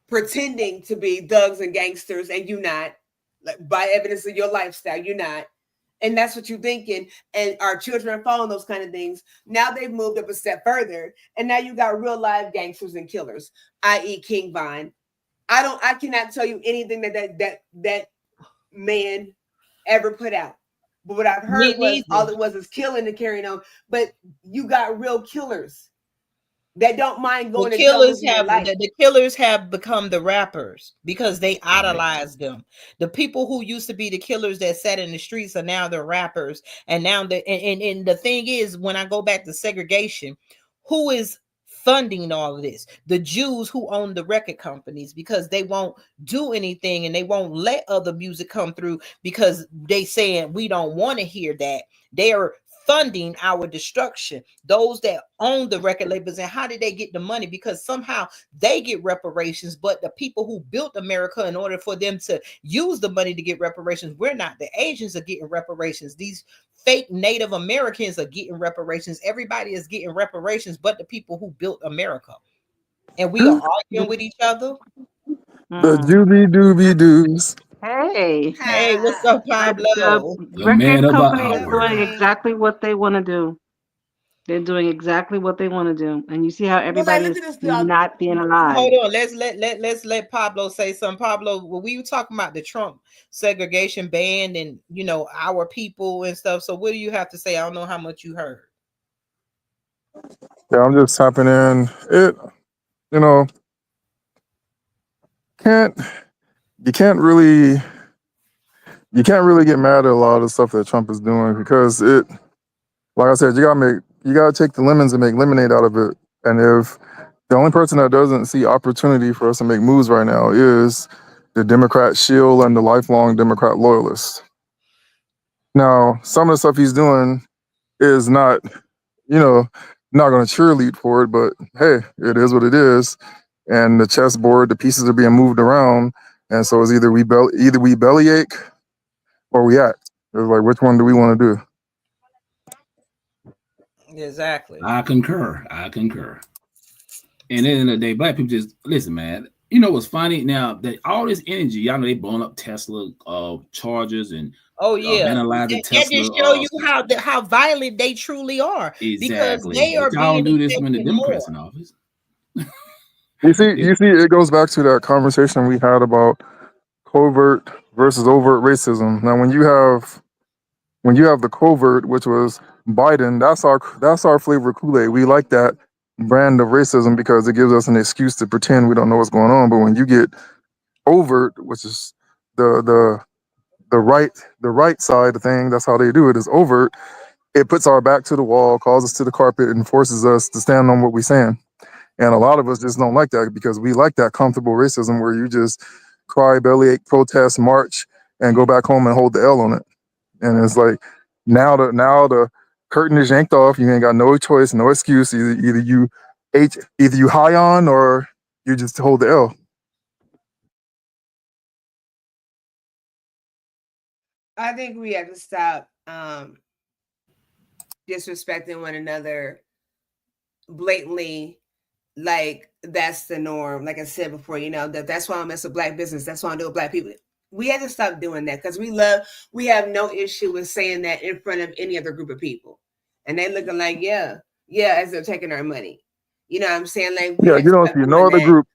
pretending to be thugs and gangsters, and you not, like, by evidence of your lifestyle, you're not. And that's what you're thinking. And our children are following those kind of things. Now they've moved up a step further, and now you got real live gangsters and killers, i.e. King Von. I cannot tell you anything that man ever put out. But what I've Me heard was neither. all it was is killing and carrying on. But you got real killers that don't mind going to jail losing their life. The killers have become the rappers because they idolize them. The people who used to be the killers that sat in the streets are now the rappers. And now and the thing is, when I go back to segregation, who is funding all of this? The Jews who own the record companies, because they won't do anything and they won't let other music come through because they saying we don't want to hear that. They are funding our destruction. Those that own the record labels, and how did they get the money? Because somehow they get reparations, but the people who built America, in order for them to use the money to get reparations, we're not. The Asians are getting reparations. These fake Native Americans are getting reparations. Everybody is getting reparations, but the people who built America. And we are arguing with each other. The Doobie Doobie Doos. Hey, Hey, what's up, the Pablo? The man record of the company is hour. doing exactly what they want to do. They're doing exactly what they want to do, and you see how Well, like, everybody look is at this, y'all. not being alive. Hold on. Let's let Pablo say something. Pablo, when we were talking about the Trump segregation ban and our people and stuff. So what do you have to say? I don't know how much you heard. Yeah, I'm just tapping in. You know, can't you can't really you can't really get mad at a lot of the stuff that Trump is doing because like I said, you gotta take the lemons and make lemonade out of it. And if the only person that doesn't see opportunity for us to make moves right now is the Democrat shield and the lifelong Democrat loyalists. Now, some of the stuff he's doing is not going to cheerlead for it, but hey, it is what it is. And the chessboard, the pieces are being moved around, and so it's either we bellyache or we act. It's like, which one do we want to do? Exactly. I concur. And at the end of the day, black people just listen, man. You know what's funny? Now that all this energy, y'all know they blowing up Tesla chargers and Oh yeah, vandalizing that Tesla. just show you how violent they truly are, because Exactly. they are But y'all being don't do this when the accepted more. Democrats in office. You see, it goes back to that conversation we had about covert versus overt racism. Now, when you have the covert, which was Biden, that's our flavor of Kool-Aid. We like that brand of racism because it gives us an excuse to pretend we don't know what's going on. But when you get overt, which is the the right side of thing, that's how they do it, is overt. It puts our back to the wall, calls us to the carpet, and forces us to stand on what we're saying. And a lot of us just don't like that because we like that comfortable racism where you just cry, bellyache, protest, march, and go back home and hold the L on it. And it's like now the curtain is yanked off. You ain't got no choice, no excuse. Either you high on or you just hold the L. I think we have to stop disrespecting one another blatantly, like that's the norm. Like I said before, that's why I mess with black business. That's why I do with black people. We had to stop doing that because we have no issue with saying that in front of any other group of people. And they looking like, yeah, as they're taking our money. You know what I'm saying? Like, we Yeah, had you to don't stop see doing no other that. group.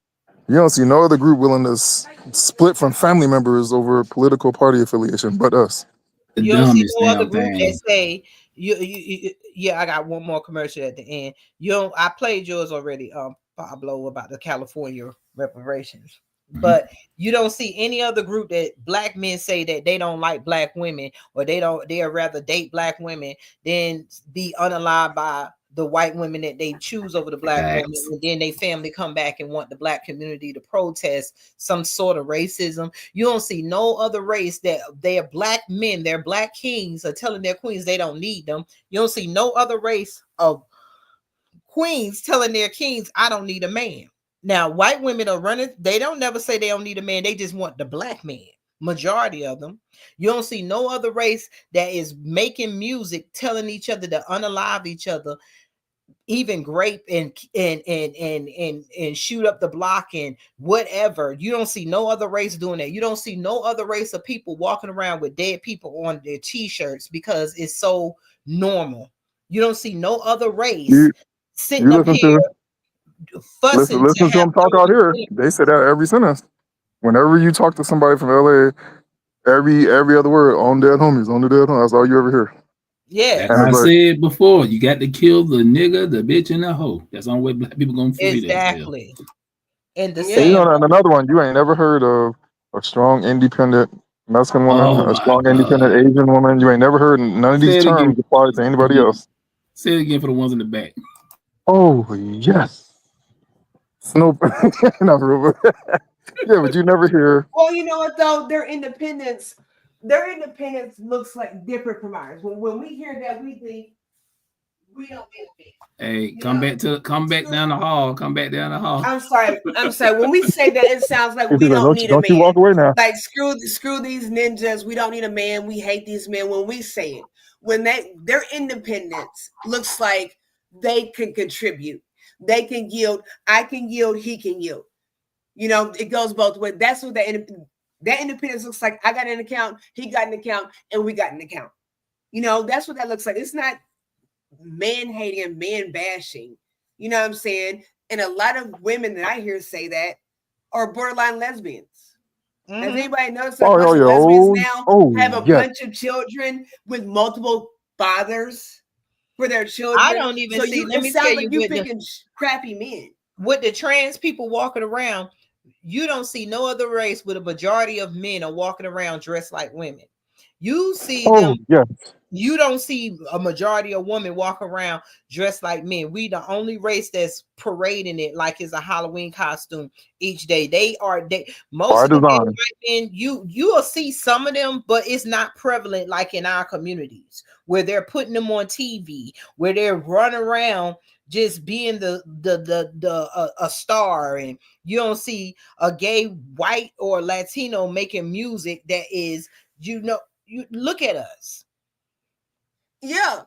You don't see no other group willing to split from family members over political party affiliation, but us. The You don't see dumbest no other damn group that thing. say yeah, I got one more commercial at the end. I played yours already, Pablo, about the California reparations. But you don't see any other group that black men say that they don't like black women, or they'd rather date black women than be unalived by the white women that they choose over the black woman, Facts. and then they family come back and want the black community to protest some sort of racism. You don't see no other race that they are black men, they're black kings, are telling their queens they don't need them. You don't see no other race of queens telling their kings, I don't need a man. Now, white women are running, they don't never say they don't need a man, they just want the black man. Majority of them. You don't see no other race that is making music telling each other to unalive each other, even grape and shoot up the block and whatever. You don't see no other race doing that. You don't see no other race of people walking around with dead people on their t-shirts because it's so normal. You don't see no other race sitting You up listen here fussing to to have them talk out here. They say that every sentence. Whenever you talk to somebody from LA, every other word on dead homies, on the dead homies. That's all you ever hear. Yeah. That's what I said before. You got to kill the nigga, the bitch, and the hoe. That's the only way black people gonna free themselves. Exactly. And the And another one, you ain't never heard of a strong, independent Mexican woman, a strong, independent Asian woman. You ain't never heard none of these terms apply to anybody else. Say it again for the ones in the back. Oh, yes. Snoop. Not real. Yeah, but you never hear. Well, you know what though? Their independence looks like different from ours. When we hear that, we think we don't benefit. Hey, come back down the hall. Come back down the hall. I'm sorry. When we say that, it sounds like we don't need a Don't you man. walk away now. Like screw these ninjas. We don't need a man. We hate these men. When we say it, when their independence looks like they can contribute, they can yield. I can yield. He can yield. It goes both ways. That's what that independence looks like. I got an account. He got an account, and we got an account. That's what that looks like. It's not man hating and man bashing. You know what I'm saying? And a lot of women that I hear say that are borderline lesbians. Has anybody noticed that lesbians now have a bunch of children with multiple fathers for their children? I don't even see. Let me tell you, you picking crappy men. With the trans people walking around, you don't see no other race with a majority of men are walking around dressed like women. You see them. Yes. You don't see a majority of women walk around dressed like men. We the only race that's parading it like it's a Halloween costume each day. Most of the white men, you will see some of them, but it's not prevalent like in our communities where they're putting them on TV, where they're running around just being a star, and you don't see a gay white or Latino making music that is, you look at us. Yeah.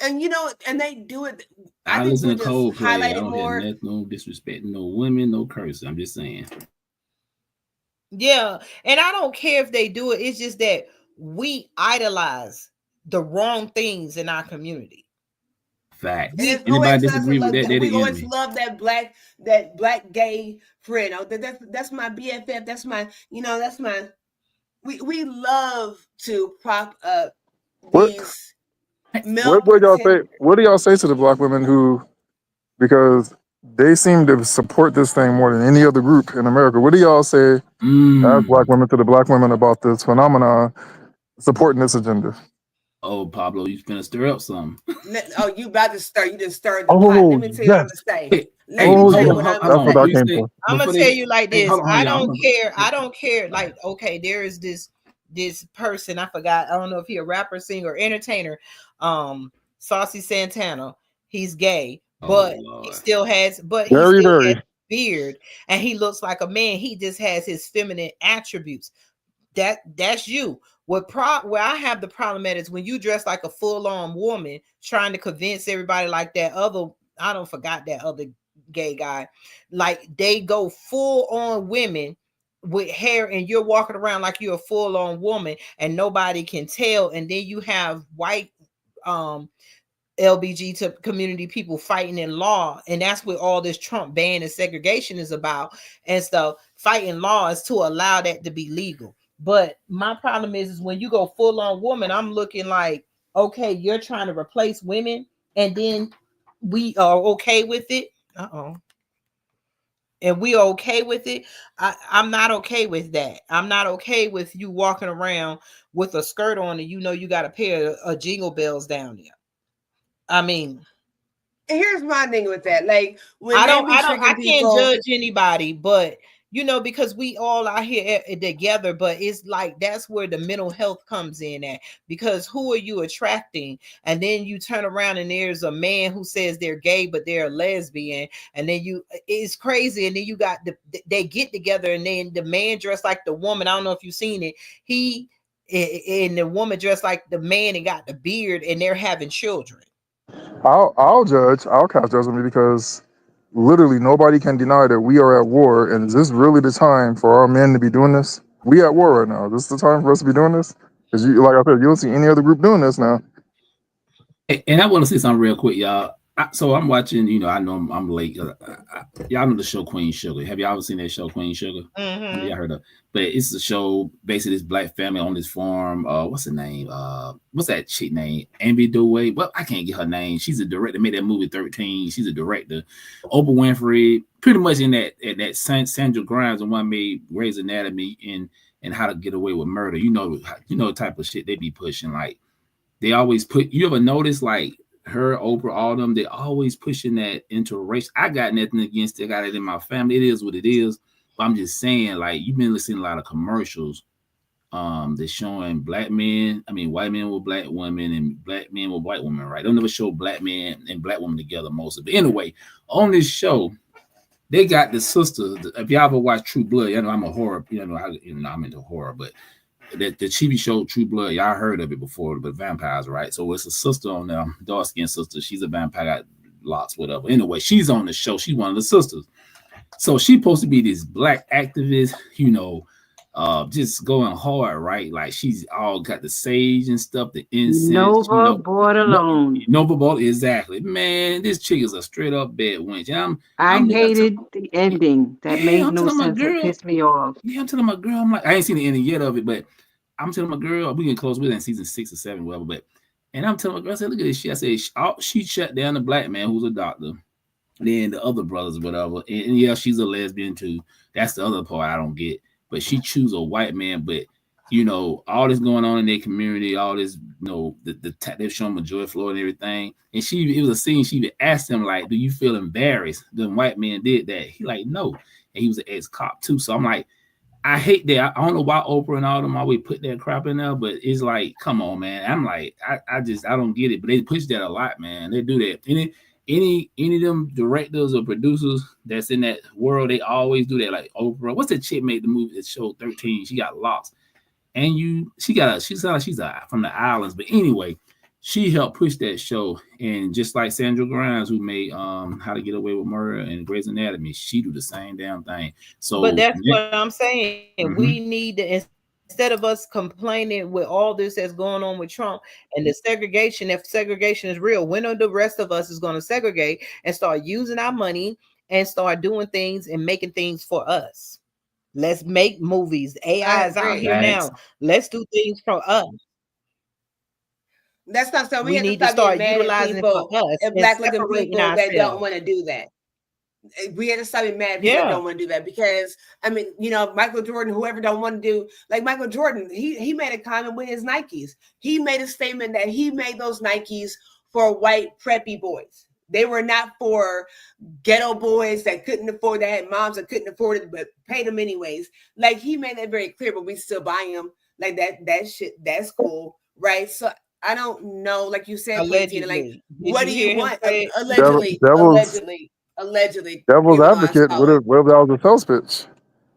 And and they do it. I listen to Coldplay. I don't hear no disrespect, no women, no cursing. I'm just saying. Yeah, and I don't care if they do it. It's just that we idolize the wrong things in our community. Fact. Anybody disagree with that? We always love that black gay friend. Oh, that's my BFF. That's my, that's my. We love to prop up these. What do y'all say to the black women who, because they seem to support this thing more than any other group in America? What do y'all say as black women to the black women about this phenomenon supporting this agenda? Oh, Pablo, you finna stir up something. Oh, you about to stir? You just stirred the pot. Let me tell you what I'm gonna say. I'm gonna tell you like this. I don't care. I don't care. Like, okay, there is this person, I forgot, I don't know if he a rapper, singer, entertainer, Saucy Santana. He's gay, but he still has beard, and he looks like a man. He just has his feminine attributes. That's you. Where I have the problem at is when you dress like a full-on woman trying to convince everybody like that other, I don't forgot that other gay guy, like they go full on women with hair and you're walking around like you're a full-on woman and nobody can tell, and then you have white LBG to community people fighting in law, and that's what all this Trump ban and segregation is about and stuff. Fighting laws to allow that to be legal. But my problem is when you go full on woman, I'm looking like, okay, you're trying to replace women, and then we are okay with it. And we are okay with it. I'm not okay with that. I'm not okay with you walking around with a skirt on and you got a pair of jingle bells down there. I mean, here's my thing with that. Like when I can't judge anybody, but because we all out here together, but it's like that's where the mental health comes in at, because who are you attracting? And then you turn around and there's a man who says they're gay but they're a lesbian, and then it's crazy, and then you got they get together and then the man dressed like the woman. I don't know if you've seen it. And the woman dressed like the man and got the beard, and they're having children. I'll cast judgment because literally nobody can deny that we are at war. And is this really the time for our men to be doing this? We at war right now. This is the time for us to be doing this? Because like I said, you don't see any other group doing this now. And I want to say something real quick, y'all. So I'm watching, I know I'm late. Y'all know the show Queen Sugar. Have y'all ever seen that show Queen Sugar? Mm-hmm. Yeah, I heard of. But it's a show basically this black family on this farm. What's her name? What's that chick name? Ambi Dewey. Well, I can't get her name. She's a director. Made that movie 13. She's a director. Oprah Winfrey, pretty much in that Sandra Grimes, the one made Grey's Anatomy and How to Get Away with Murder. You know the type of shit they be pushing. Like they always put. You ever notice like her, Oprah, all them, they always pushing that interracial. I got nothing against it. I got it in my family. It is what it is. But I'm just saying, like, you've been listening to a lot of commercials that's showing white men with black women and black men with white women, right? They'll never show black men and black women together most of it. Anyway, on this show, they got the sister. If y'all ever watch True Blood, I'm a horror, I'm into horror, but the TV show True Blood, y'all heard of it before, but vampires, right? So it's a sister on there, dark skinned sister. She's a vampire, got locks, whatever. Anyway, she's on the show. She's one of the sisters. So she's supposed to be this black activist, just going hard, right? Like she's all got the sage and stuff, the incense. Nova Bordelon. Nova Bordelon, exactly. Man, this chick is a straight up bad wench. I hated the ending. That made no sense. It pissed me off. Yeah, I'm telling my girl, I'm like, I ain't seen the ending yet of it, but I'm telling my girl, we getting close with it in season 6 or 7, whatever. And I'm telling my girl, I said, look at this shit. I said, she shut down the black man who's a doctor. Then the other brothers, whatever. And yeah, she's a lesbian too. That's the other part I don't get. But she choose a white man. But all this going on in their community, all this, they're showing George Floyd and everything. And it was a scene. She even asked him like, "Do you feel embarrassed the white man did that?" He like, "No." And he was an ex-cop too. So I'm like, I hate that. I don't know why Oprah and all them always put that crap in there, but it's like, come on, man. I'm like, I don't get it. But they push that a lot, man. They do that. And any of them directors or producers that's in that world, they always do that. Like Oprah, what's that chick made the movie that showed 13? She got lost, and she's from the islands. But anyway, she helped push that show, and just like Sandra Grimes, who made How to Get Away with Murder and Grey's Anatomy, she do the same damn thing. So, but that's what I'm saying. Mm-hmm. We need to, instead of us complaining with all this that's going on with Trump and the segregation, if segregation is real, when are the rest of us is going to segregate and start using our money and start doing things and making things for us? Let's make movies. AI is out here now. Let's do things for us. That's not so. We need to start utilizing people, for us, black looking people that don't want to do that. We had to stop being mad people that don't want to do that, because Michael Jordan, whoever don't want to do, like Michael Jordan, he made a comment with his Nikes. He made a statement that he made those Nikes for white preppy boys. They were not for ghetto boys that couldn't afford, that had moms that couldn't afford it but paid them anyways. Like he made that very clear, but we still buy them. Like that shit, that's cool, right? So I don't know, like you said, allegedly. What do you want? Allegedly. Devil's advocate. What if that was a sales pitch?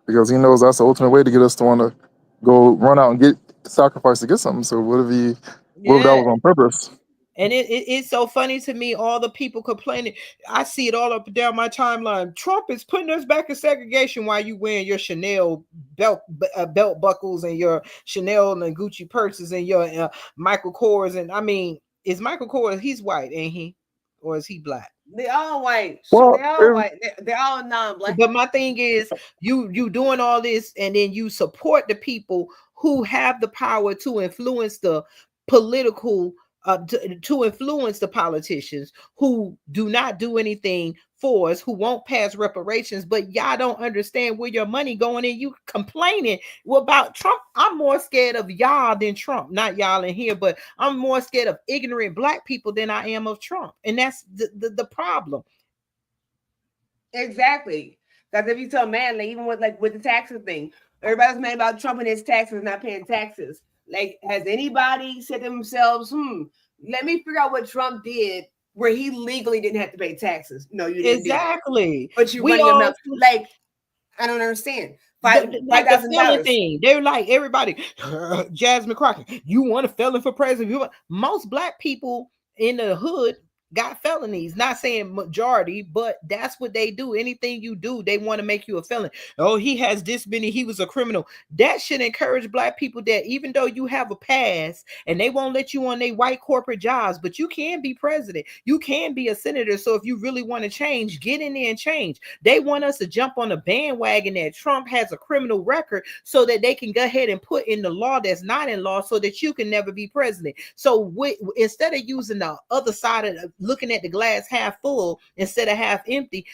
Because he knows that's the ultimate way to get us to want to go run out and get sacrifice to get something. So what if that was on purpose? And it's so funny to me, all the people complaining. I see it all up and down my timeline. Trump is putting us back in segregation while you wearing your Chanel belt buckles and your Chanel and Gucci purses and your Michael Kors. And I mean, is Michael Kors, he's white, ain't he? Or is he black? They're all white. Well, They're all white. They're all non-black. But my thing is, you doing all this, and then you support the people who have the power to influence the political, to influence the politicians who do not do anything for us, who won't pass reparations. But y'all don't understand where your money going, and you complaining about Trump. I'm more scared of y'all than Trump. Not y'all in here, but I'm more scared of ignorant black people than I am of Trump, and that's the problem. Exactly. Because if you tell man, like even with the taxes thing, everybody's mad about Trump and his taxes, not paying taxes. Like, has anybody said to themselves, let me figure out what Trump did where he legally didn't have to pay taxes? No, you didn't exactly. But you running your mouth. Like, I don't understand. Like the felon $5,000. thing, they're like everybody. Jasmine Crockett, you want a felon for president? Most black people in the hood got felonies. Not saying majority, but that's what they do. Anything you do, they want to make you a felon. Oh, he has this many. He was a criminal. That should encourage black people that even though you have a pass and they won't let you on their white corporate jobs, but you can be president. You can be a senator. So if you really want to change, get in there and change. They want us to jump on the bandwagon that Trump has a criminal record so that they can go ahead and put in the law that's not in law so that you can never be president. So instead of using the other side of looking at the glass half full instead of half empty,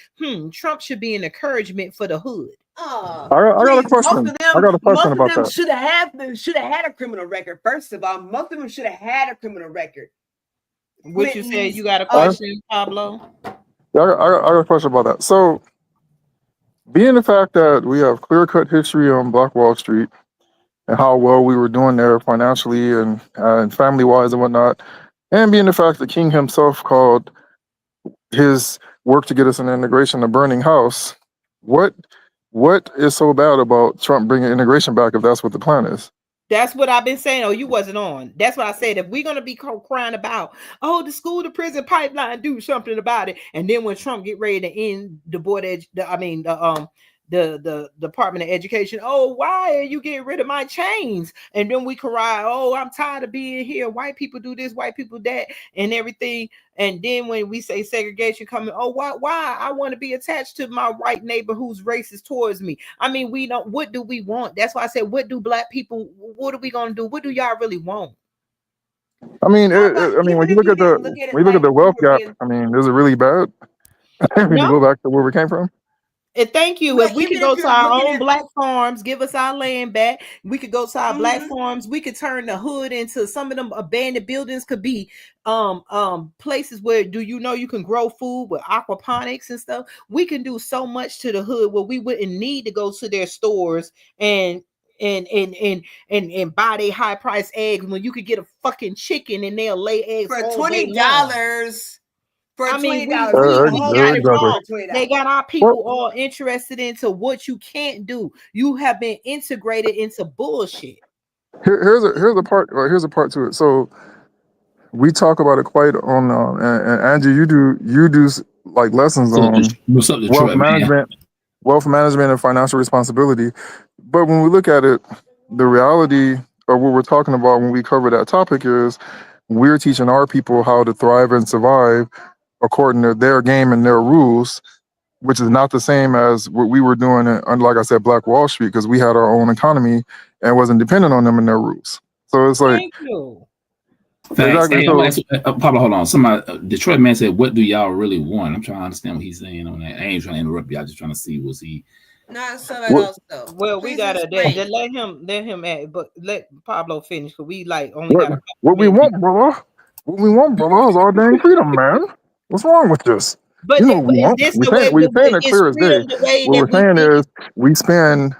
Trump should be an encouragement for the hood. I got a question. I got a question about that. Should have had a criminal record. First of all, most of them should have had a criminal record. What you said? You got a question, Pablo? Yeah, I got a question about that. So, being the fact that we have clear-cut history on Black Wall Street and how well we were doing there financially and family-wise and whatnot, and being the fact that King himself called his work to get us an integration a burning house, what is so bad about Trump bringing integration back if that's what the plan is? That's what I've been saying. Oh, you wasn't on. That's what I said. If we're going to be crying about, the school to prison pipeline, do something about it. And then when Trump get ready to end the the Department of Education, why are you getting rid of my chains? And then we cry, I'm tired of being here. White people do this, white people that, and everything. And then when we say segregation coming, why I want to be attached to my white neighbor who's racist towards me. I mean, we don't. What do we want? That's why I said, what do black people? What are we gonna do? What do y'all really want? I mean, when you look at the wealth gap, I mean, is it really bad? We can go back to where we came from. And thank you. If we could go to our own black farms, give us our land back. We could go to our black farms. We could turn the hood into some of them abandoned buildings. Could be places where you can grow food with aquaponics and stuff. We can do so much to the hood where we wouldn't need to go to their stores and buy their high price eggs when you could get a fucking chicken and they'll lay eggs for $20. For $20, we got it wrong. They got our people all interested into what you can't do. You have been integrated into bullshit. Here's a part to it. So we talk about it quite on, and Angie, you do like lessons on wealth management and financial responsibility. But when we look at it, the reality of what we're talking about when we cover that topic is we're teaching our people how to thrive and survive according to their game and their rules, which is not the same as what we were doing like I said, Black Wall Street, because we had our own economy and wasn't dependent on them and their rules. So it's like, thank you. Exactly. Hey, Pablo, hold on. Somebody, Detroit man said, "What do y'all really want?" I'm trying to understand what he's saying on that. I ain't trying to interrupt you. I'm just trying to see was he. Not somebody else though. Well, we gotta let him add, but let Pablo finish because we only got what we want, brother. What we want, brother, is our dang freedom, man. What's wrong with this? But we want. We're saying it clear as day. What we're saying is we spend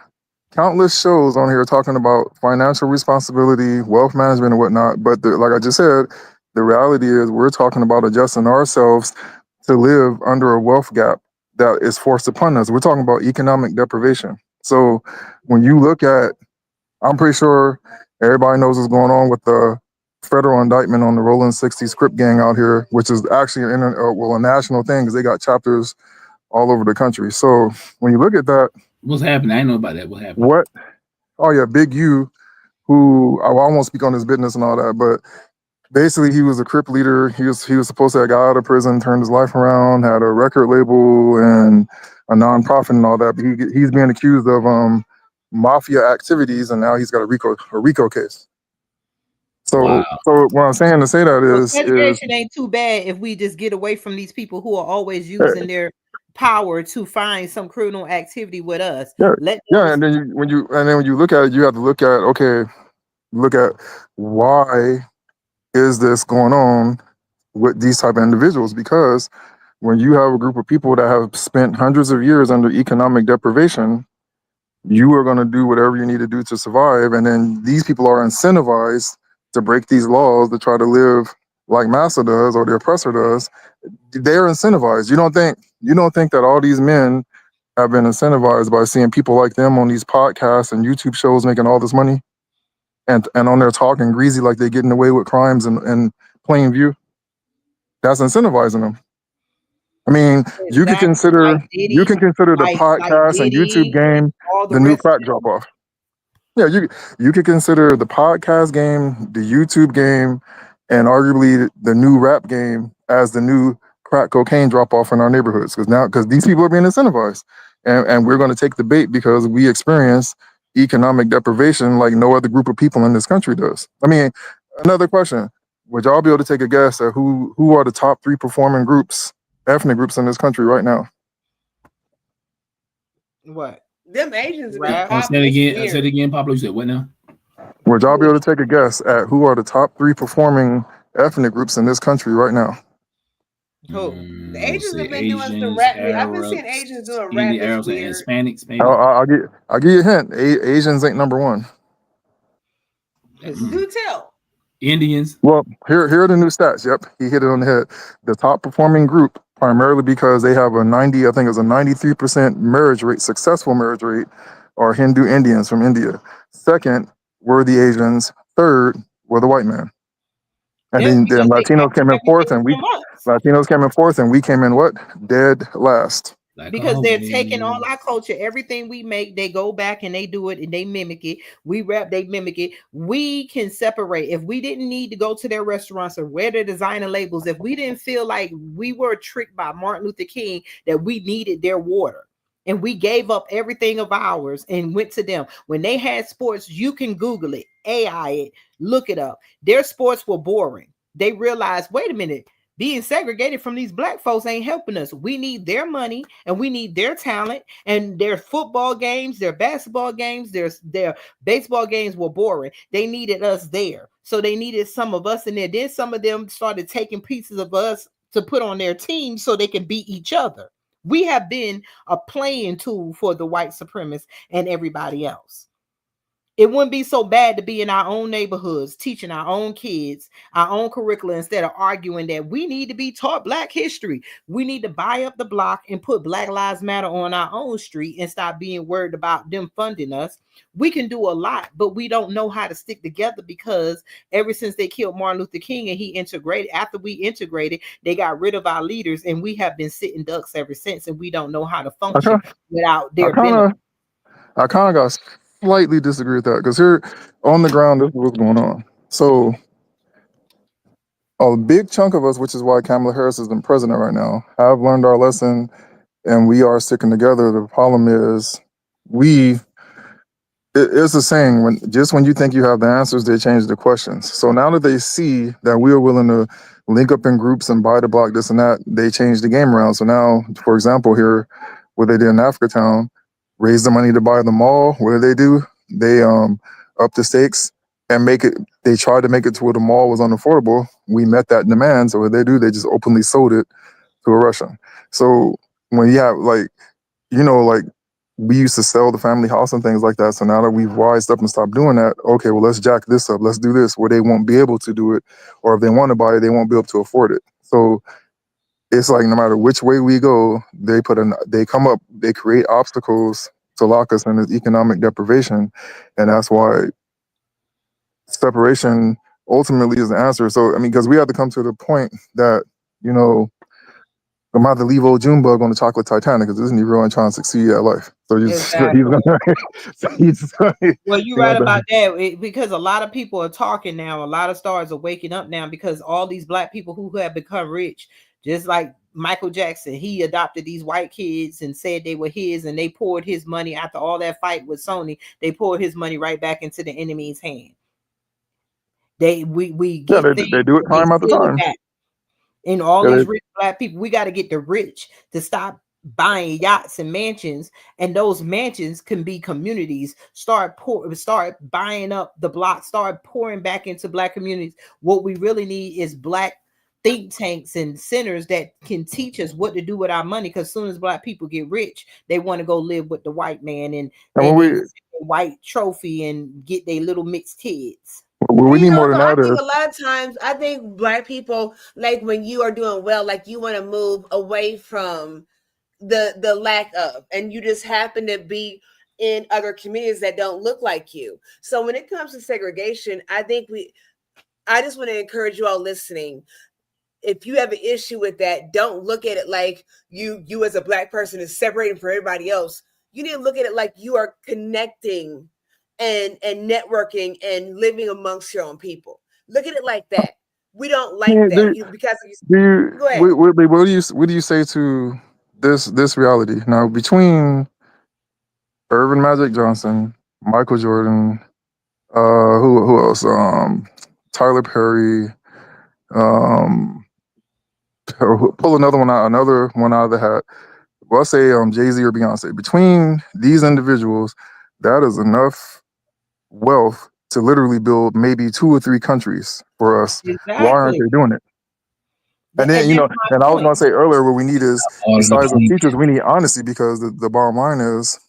countless shows on here talking about financial responsibility, wealth management, and whatnot. But like I just said, the reality is we're talking about adjusting ourselves to live under a wealth gap that is forced upon us. We're talking about economic deprivation. So when you look at I'm pretty sure everybody knows what's going on with the federal indictment on the Rolling 60 script gang out here, which is actually a national thing because they got chapters all over the country. So when you look at that, What's happening? I didn't know about that. What happened? what? Oh yeah, Big U, who I won't speak on his business and all that, but basically he was a Crip leader. He was supposed to have got out of prison, turned his life around, had a record label and a nonprofit and all that. But he's being accused of mafia activities, and now he's got a RICO case. So what I'm saying to say that is segregation ain't too bad if we just get away from these people who are always using their power to find some criminal activity with us. Yeah, and then when you look at it, you have to look at why is this going on with these type of individuals? Because when you have a group of people that have spent hundreds of years under economic deprivation, you are going to do whatever you need to do to survive, and then these people are incentivized to break these laws to try to live like massa does or the oppressor does. They're incentivized. You don't think that all these men have been incentivized by seeing people like them on these podcasts and YouTube shows making all this money and on there talking greasy like they're getting away with crimes in plain view? That's incentivizing them. I mean, you can consider the podcast and YouTube game the new crack drop off. Yeah, you could consider the podcast game, the YouTube game, and arguably the new rap game as the new crack cocaine drop off in our neighborhoods. Because these people are being incentivized, and we're going to take the bait because we experience economic deprivation like no other group of people in this country does. I mean, another question: would y'all be able to take a guess at who are the top 3 performing groups, ethnic groups in this country right now? What? Them Asians have Rap. been Say it again, Pablo. You said what now? Would y'all be able to take a guess at who are the top 3 performing ethnic groups in this country right now? Who? The Asians have been Asians, doing some rap. Arabs, I've been seeing Asians doing rap. Indian, Arabs, and Hispanics. Maybe. I'll give you a hint. Asians ain't number one. Do tell. Indians. Well, here are the new stats. Yep, he hit it on the head. The top performing group, primarily because they have a 93% marriage rate, successful marriage rate, are Hindu Indians from India. Second were the Asians. Third were the white men. And then Latinos came in fourth, and we came in what? Dead last. Because they're taking all our culture, everything we make, they go back and they do it and they mimic it. We rap, they mimic it. We can separate. If we didn't need to go to their restaurants or wear their designer labels, if we didn't feel like we were tricked by Martin Luther King that we needed their water, and we gave up everything of ours and went to them. When they had sports, you can Google it, AI it, look it up. Their sports were boring. They realized, wait a minute, being segregated from these black folks ain't helping us. We need their money and we need their talent, and their football games, their basketball games, their baseball games were boring. They needed us there. So they needed some of us in there. Then some of them started taking pieces of us to put on their team so they can beat each other. We have been a playing tool for the white supremacists and everybody else. It wouldn't be so bad to be in our own neighborhoods, teaching our own kids, our own curricula, instead of arguing that we need to be taught Black history. We need to buy up the block and put Black Lives Matter on our own street and stop being worried about them funding us. We can do a lot, but we don't know how to stick together because ever since they killed Martin Luther King and after we integrated, they got rid of our leaders, and we have been sitting ducks ever since, and we don't know how to function without their benefit. I kind of got slightly disagree with that because here on the ground, this is what's going on. So a big chunk of us, which is why Kamala Harris is the president right now, have learned our lesson and we are sticking together. The problem is it's a saying, when you think you have the answers, they change the questions. So now that they see that we are willing to link up in groups and buy the block, this and that, they change the game around. So now, for example, here, what they did in Africatown, raise the money to buy the mall. What do? They up the stakes and they tried to make it to where the mall was unaffordable. We met that demand. So what they do, they just openly sold it to a Russian. So when you have we used to sell the family house and things like that. So now that we've wised up and stopped doing that, okay, well, let's jack this up. Let's do this where they won't be able to do it. Or if they want to buy it, they won't be able to afford it. So it's like no matter which way we go, they create obstacles to lock us in this economic deprivation, and that's why separation ultimately is the answer. So I mean, because we have to come to the point that, you know, I'm about to leave old Junebug on the chocolate Titanic because isn't he really trying to succeed at life? So he's Exactly. he's gonna, Well, you're right about that, because a lot of people are talking now. A lot of stars are waking up now because all these black people who have become rich, just like Michael Jackson, he adopted these white kids and said they were his, and they poured his money after all that fight with Sony. They poured his money right back into the enemy's hand. We get things, they do it they time after steal it time. back. And all Yeah, these rich black people, we got to get the rich to stop buying yachts and mansions, and those mansions can be communities. Start buying up the block, start pouring back into black communities. What we really need is black think tanks and centers that can teach us what to do with our money, because as soon as black people get rich, they want to go live with the white man, and when they white trophy and get their little mixed kids. we need more than I that. think a lot of times, I think black people, like when you are doing well, like you want to move away from the lack of, and you just happen to be in other communities that don't look like you. So when it comes to segregation, I just want to encourage you all listening. If you have an issue with that, don't look at it like you as a black person is separating from everybody else. You need to look at it like you are connecting and networking and living amongst your own people. Look at it like that. We don't like that because go ahead. What do you say to this reality now between Irvin Magic Johnson, Michael Jordan, who else? Tyler Perry. Pull another one out of the hat. Well, I'll say Jay-Z or Beyonce. Between these individuals, that is enough wealth to literally build maybe 2 or 3 countries for us. Exactly. Why aren't they doing it? And then, you know, and I was going to say earlier, what we need is, besides the teachers, we need honesty, because the bottom line is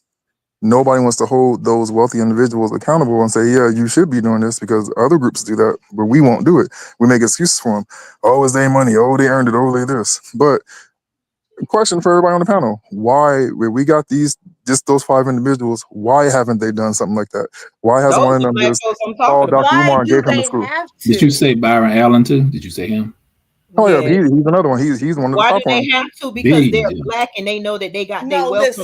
nobody wants to hold those wealthy individuals accountable and say, yeah, you should be doing this, because other groups do that, but we won't do it. We make excuses for them. Oh, it's their money. Oh, they earned it. Oh, they this. But question for everybody on the panel: why, when we got those 5 individuals, why haven't they done something like that? Why hasn't one of them just called Dr. Umar and gave him the scoop? Did you say Byron Allen too? Did you say him? Oh yeah, he's another one. He's one of the Why top do they ones. have to? Because they're black and they know that they got their wealth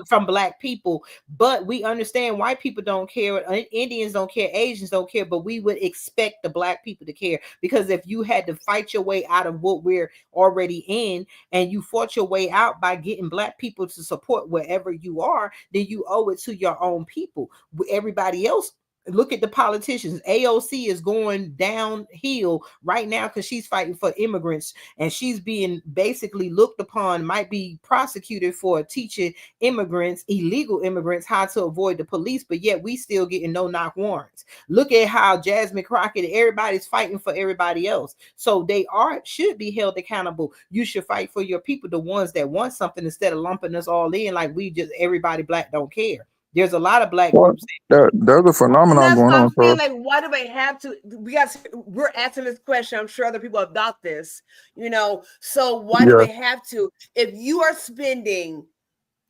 from black people. But we understand white people don't care, Indians don't care, Asians don't care, but we would expect the black people to care, because if you had to fight your way out of what we're already in, and you fought your way out by getting black people to support wherever you are, then you owe it to your own people. Everybody else, look at the politicians. AOC is going downhill right now because she's fighting for immigrants, and she's being basically looked upon, might be prosecuted for teaching immigrants, illegal immigrants, how to avoid the police, but yet we still getting no-knock warrants. Look at how Jasmine Crockett, everybody's fighting for everybody else. So they should be held accountable. You should fight for your people, the ones that want something, instead of lumping us all in like we just, everybody black don't care. There's a lot of black groups. There's a phenomenon going on. So like, why do they have to? We're asking this question. I'm sure other people have thought this. You know, so why do they have to? If you are spending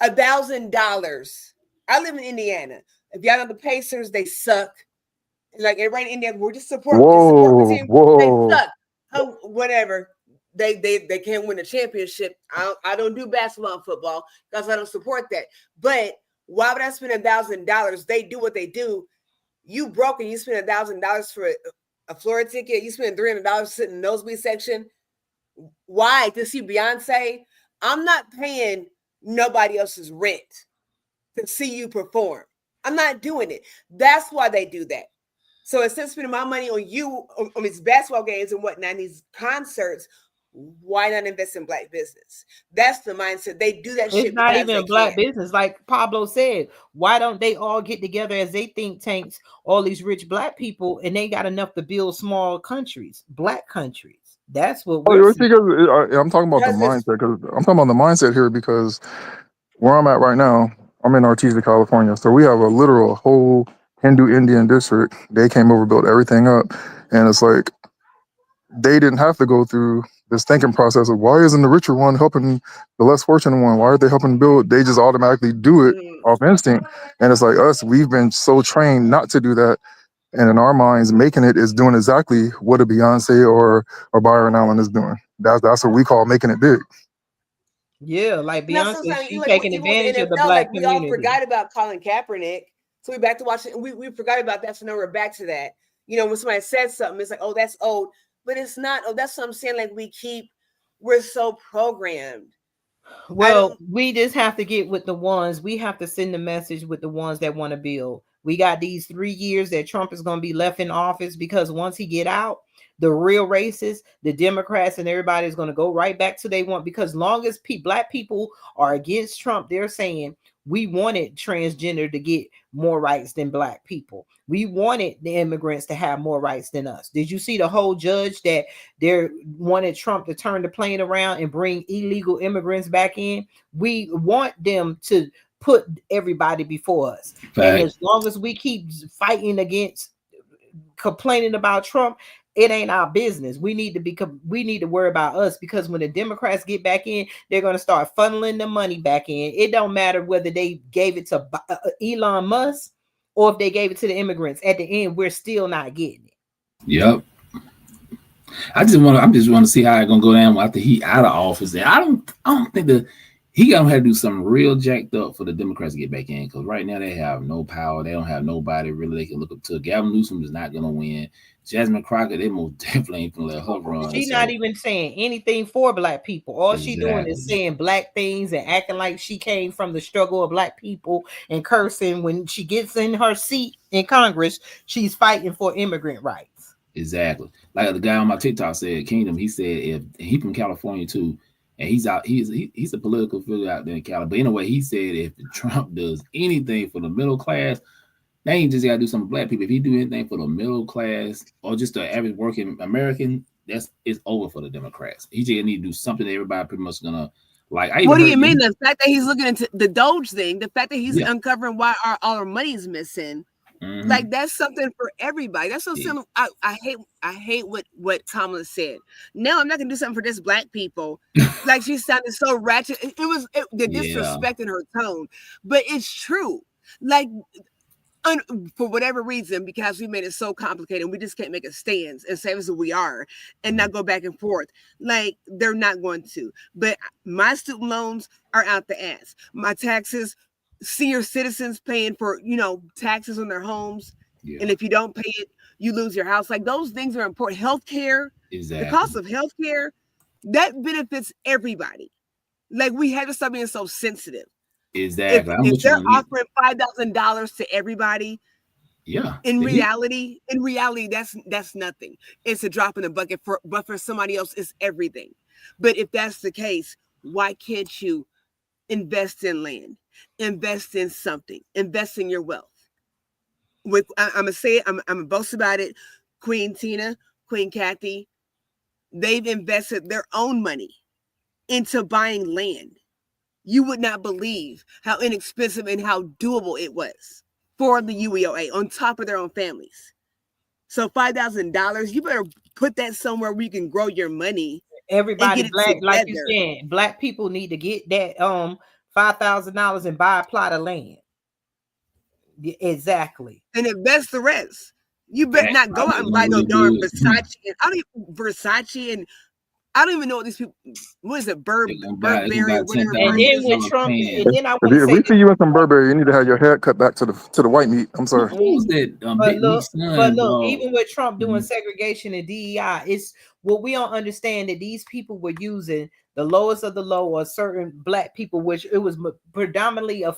$1,000, I live in Indiana. If y'all know the Pacers, they suck. Like everybody in Indiana, we're just support the team. They suck. Oh, whatever. They can't win a championship. I don't do basketball and football because I don't support that. But why would I spend $1,000? They do what they do. You broke and you spend $1,000 for a floor ticket. You spend $300 sitting in the nosebleed section. Why? To see Beyonce? I'm not paying nobody else's rent to see you perform. I'm not doing it. That's why they do that. So instead of spending my money on you, on these basketball games and whatnot, these concerts, why not invest in black business? That's the mindset. They do that shit. It's not even a black business. Like Pablo said, why don't they all get together as they think tanks, all these rich black people, and they got enough to build small countries, black countries? That's what we're saying. I'm talking about the mindset, because I'm talking about the mindset here, because where I'm at right now, I'm in Artesia, California. So we have a literal whole Hindu Indian district. They came over, built everything up, and it's like they didn't have to go through this thinking process of why isn't the richer one helping the less fortunate one? Why are they helping build? They just automatically do it off instinct. And it's like us, we've been so trained not to do that. And in our minds, making it is doing exactly what a Beyonce or Byron Allen is doing. That's what we call making it big. Yeah, like Now, Beyonce, sometimes, she like taking even with the advantage of the NFL, black like we all community. forgot about Colin Kaepernick. So we back to watching. We forgot about that. So now we're back to that. You know, when somebody said something, it's like, oh, that's old. But it's not. Oh, that's what I'm saying. Like we're so programmed. Well, we just have to get with the ones, we have to send the message with the ones that want to build. We got these 3 years that Trump is going to be left in office, because once he get out, the real racists, the Democrats and everybody is going to go right back to they want, because long as black people are against Trump, they're saying we wanted transgender to get more rights than black people. We wanted the immigrants to have more rights than us. Did you see the whole judge that they wanted Trump to turn the plane around and bring illegal immigrants back in? We want them to put everybody before us. And as long as we keep fighting against, complaining about Trump, it ain't our business. We need to worry about us, because when the Democrats get back in, they're going to start funneling the money back in. It don't matter whether they gave it to Elon Musk or if they gave it to the immigrants. At the end, we're still not getting it. Yep. I just want to see how it's gonna go down after he out of office. And I don't think he gonna have to do something real jacked up for the Democrats to get back in, because right now they have no power. They don't have nobody really they can look up to. Gavin Newsom is not gonna win. Jasmine Crockett, they most definitely ain't gonna let her run. She's not even saying anything for black people. All she doing is saying black things and acting like she came from the struggle of black people and cursing. When she gets in her seat in Congress, she's fighting for immigrant rights. Exactly. Like the guy on my TikTok said, Kingdom, he said if he from California too, and he's a political figure out there in California. But anyway, he said if Trump does anything for the middle class, they ain't just gotta do something for black people. If he do anything for the middle class or just the average working American, it's over for the Democrats. He just need to do something that everybody pretty much gonna like. What do you mean? The fact that he's looking into the Doge thing, the fact that he's uncovering why all our money's missing. Mm-hmm. Like that's something for everybody. That's so simple. I hate what Kamala said. No, I'm not gonna do something for just black people. Like she sounded so ratchet. It was the disrespect in her tone, but it's true. Like for whatever reason, because we made it so complicated, we just can't make a stance and say this is who we are and not go back and forth. Like they're not going to. But my student loans are out the ass. My taxes. Senior citizens paying for taxes on their homes, and if you don't pay it, you lose your house. Like those things are important. Healthcare, the cost of healthcare, that benefits everybody. Like we have to stop being so sensitive. Exactly. If they're offering $5,000 to everybody, In reality, that's nothing. It's a drop in the bucket but for somebody else, it's everything. But if that's the case, why can't you invest in land? Invest in something. Invest in your wealth. I'm gonna say it. I'm gonna boast about it. Queen Tina, Queen Kathy, they've invested their own money into buying land. You would not believe how inexpensive and how doable it was for the UEOA on top of their own families. So $5,000, you better put that somewhere where you can grow your money. Everybody black, like you said, black people need to get that $5,000 and buy a plot of land. Exactly. And invest the rest. You better not go out and buy no darn Versace. Versace and I don't even know what these people. What is it, Burberry or whatever? And then with Trump, and then I want to say, if we see you in some Burberry, you need to have your hair cut back to the white meat. I'm sorry. But look, even with Trump doing segregation and DEI, it's what we don't understand that these people were using the lowest of the low or certain black people, which it was predominantly a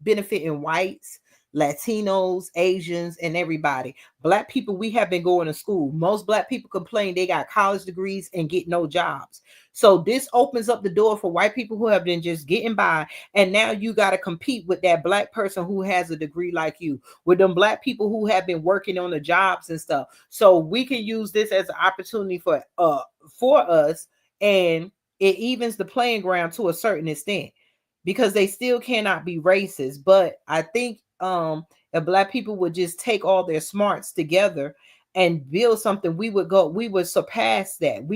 benefiting whites, Latinos, Asians, and everybody. Black people, we have been going to school. Most black people complain they got college degrees and get no jobs. So this opens up the door for white people who have been just getting by. And now you got to compete with that black person who has a degree like you, with them black people who have been working on the jobs and stuff. So we can use this as an opportunity for us, and it evens the playing ground to a certain extent, because they still cannot be racist. But I think if black people would just take all their smarts together and build something, we would surpass that.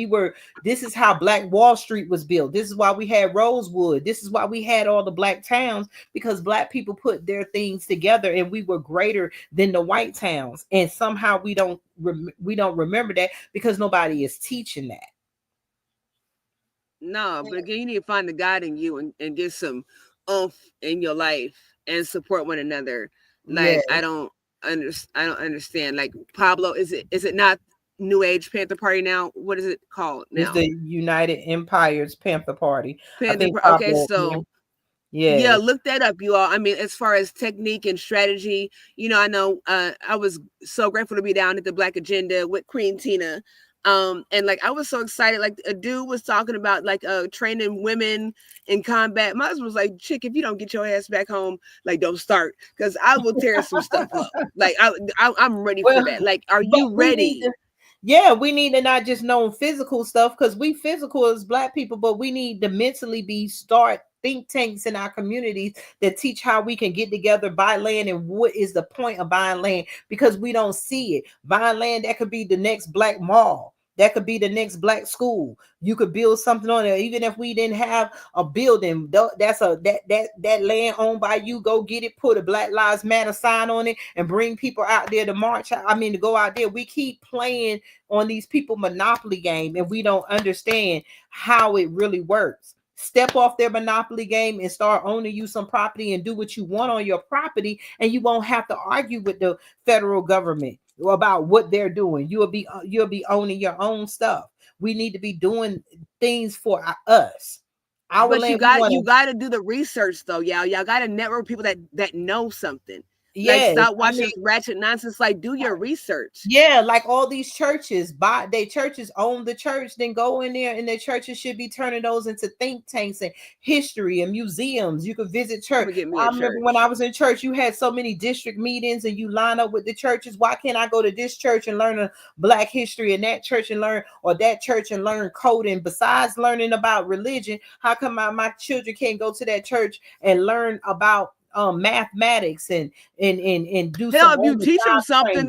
This is how Black Wall Street was built. This is why we had Rosewood. This is why we had all the black towns, because black people put their things together, and we were greater than the white towns. And somehow we don't remember that because nobody is teaching that. No, but again, you need to find the God in you and get some oomph in your life and support one another. Like, Yeah. I don't understand. Like, Pablo, is it not New Age Panther Party now? What is it called now? It's the United Empires Panther Party. Okay, so yeah, look that up, you all. I mean, as far as technique and strategy, I know I was so grateful to be down at the Black Agenda with Queen Tina. And like I was so excited. Like a dude was talking about like training women in combat. My husband was like, "Chick, if you don't get your ass back home, like don't start, because I will tear some stuff up." Like I'm ready for that. Like, are you ready? We need to not just know physical stuff, because we physical as Black people, but we need to mentally start think tanks in our communities that teach how we can get together, buy land, and what is the point of buying land, because we don't see it. Buying land, that could be the next Black mall. That could be the next Black school. You could build something on there. Even if we didn't have a building, that land owned by you, go get it, put a Black Lives Matter sign on it, and bring people out there to march. To go out there. We keep playing on these people monopoly game, and we don't understand how it really works. Step off their monopoly game and start owning you some property and do what you want on your property, and you won't have to argue with the federal government about what they're doing. You'll be owning your own stuff. We need to be doing things for us. But you got to do the research though, y'all. Y'all got to network people that know something. Yeah, like, stop watching this ratchet nonsense. Like, do your research. Yeah, like all these churches, churches own the church, then go in there, and their churches should be turning those into think tanks and history and museums. You could visit church. I remember when I was in church, you had so many district meetings, and you line up with the churches. Why can't I go to this church and learn a Black history, and that church and learn coding? Besides learning about religion, how come my children can't go to that church and learn about mathematics and do hell, if you teach them something,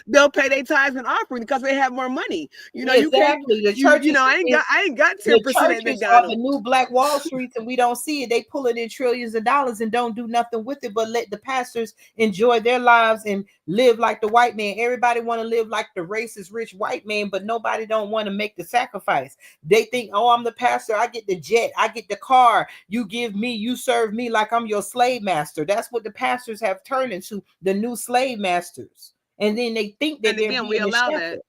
they'll pay their tithes and offering because they have more money. Exactly. The churches, I ain't got 10% of the the new Black Wall Streets, and we don't see it. They pull it in trillions of dollars and don't do nothing with it, but let the pastors enjoy their lives and live like the white man. Everybody want to live like the racist rich white man, but nobody don't want to make the sacrifice. They think, oh, I'm the pastor, I get the jet, I get the car, you serve me like I'm your slave master. That's what the pastors have turned into, the new slave masters. And then they think that we allow that.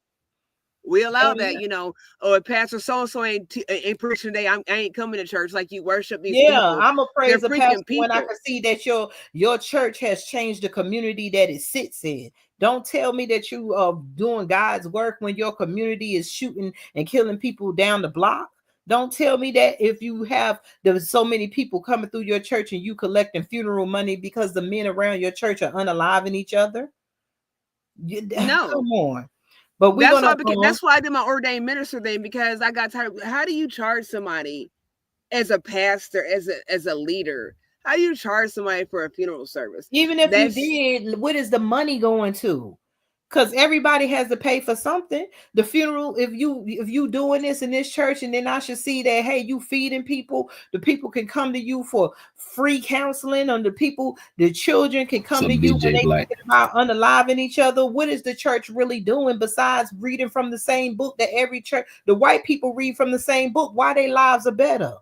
We allow that, or Pastor so-and-so ain't preaching today. I ain't coming to church. Like, you worship these people. Yeah, I'm a praise the pastor when I can see that your church has changed the community that it sits in. Don't tell me that you are doing God's work when your community is shooting and killing people down the block. Don't tell me that if you have so many people coming through your church and you collecting funeral money because the men around your church are unaliving each other. No, come on. But that's why I did my ordained minister thing, because I got tired. How do you charge somebody as a pastor, as a leader? How do you charge somebody for a funeral service? Even if you did, what is the money going to? Because everybody has to pay for something. The funeral, if you doing this in this church, and then I should see that, hey, you feeding people, the people can come to you for free counseling, and the children can come to you when they think about unaliving each other. What is the church really doing besides reading from the same book that every church, the white people read from the same book? Why their lives are better?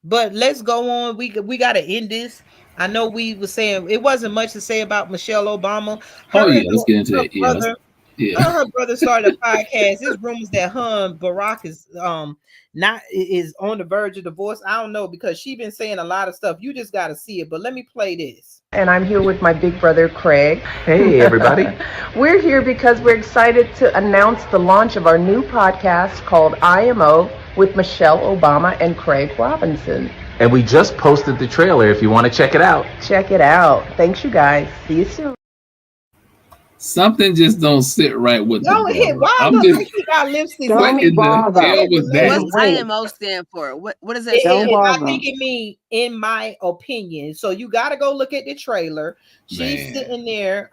But let's go on. We got to end this. I know we were saying it wasn't much to say about Michelle Obama. Let's get into it. Her brother started a podcast. There's rumors that her and Barack is on the verge of divorce. I don't know, because she's been saying a lot of stuff. You just got to see it. But let me play this. And I'm here with my big brother, Craig. Hey, everybody. We're here because we're excited to announce the launch of our new podcast called IMO with Michelle Obama and Craig Robinson. And we just posted the trailer if you want to check it out. Check it out. Thanks, you guys. See you soon. Something just don't sit right with the Go ahead. brother. Why I I'm look just like he got lipstick what on? Don't in the bother. hell was that? What's Wait. IMO stand for? What does that Don't stand for? I bother. think it mean in my opinion. So you got to go look at the trailer. She's Man, sitting there,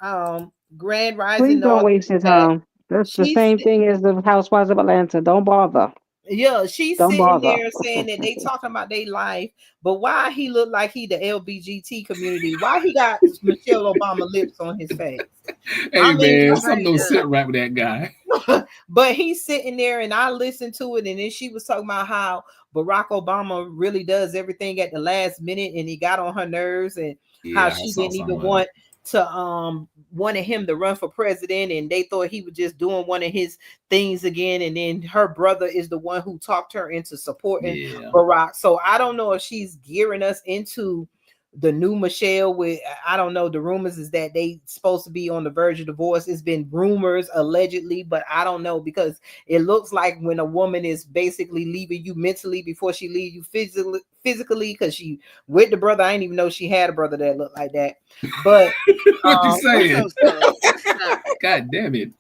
Grand Please Rising, don't all waste your that. time. That's the She's same thing as the Housewives of Atlanta. Don't bother. Yeah, she's Don't sitting bother. there saying that they talking about their life, but why he look like he the LBGT community? Why he got Michelle Obama lips on his face? hey I mean, man, something don't sit right with that guy. but he's sitting there and I listened to it, and then she was talking about how Barack Obama really does everything at the last minute, and he got on her nerves, and how Yeah, I she saw didn't some even of it. wanted him to run for president, and they thought he was just doing one of his things again, and then her brother is the one who talked her into supporting Yeah, Barack. So I don't know if she's gearing us into the new Michelle. With I don't know, the rumors is that they supposed to be on the verge of divorce. It's been rumors allegedly, but I don't know, because it looks like when a woman is basically leaving you mentally before she leaves you physically, because she with the brother. I didn't even know she had a brother that looked like that. But what you What's saying? up, Stella? What's up? God damn it!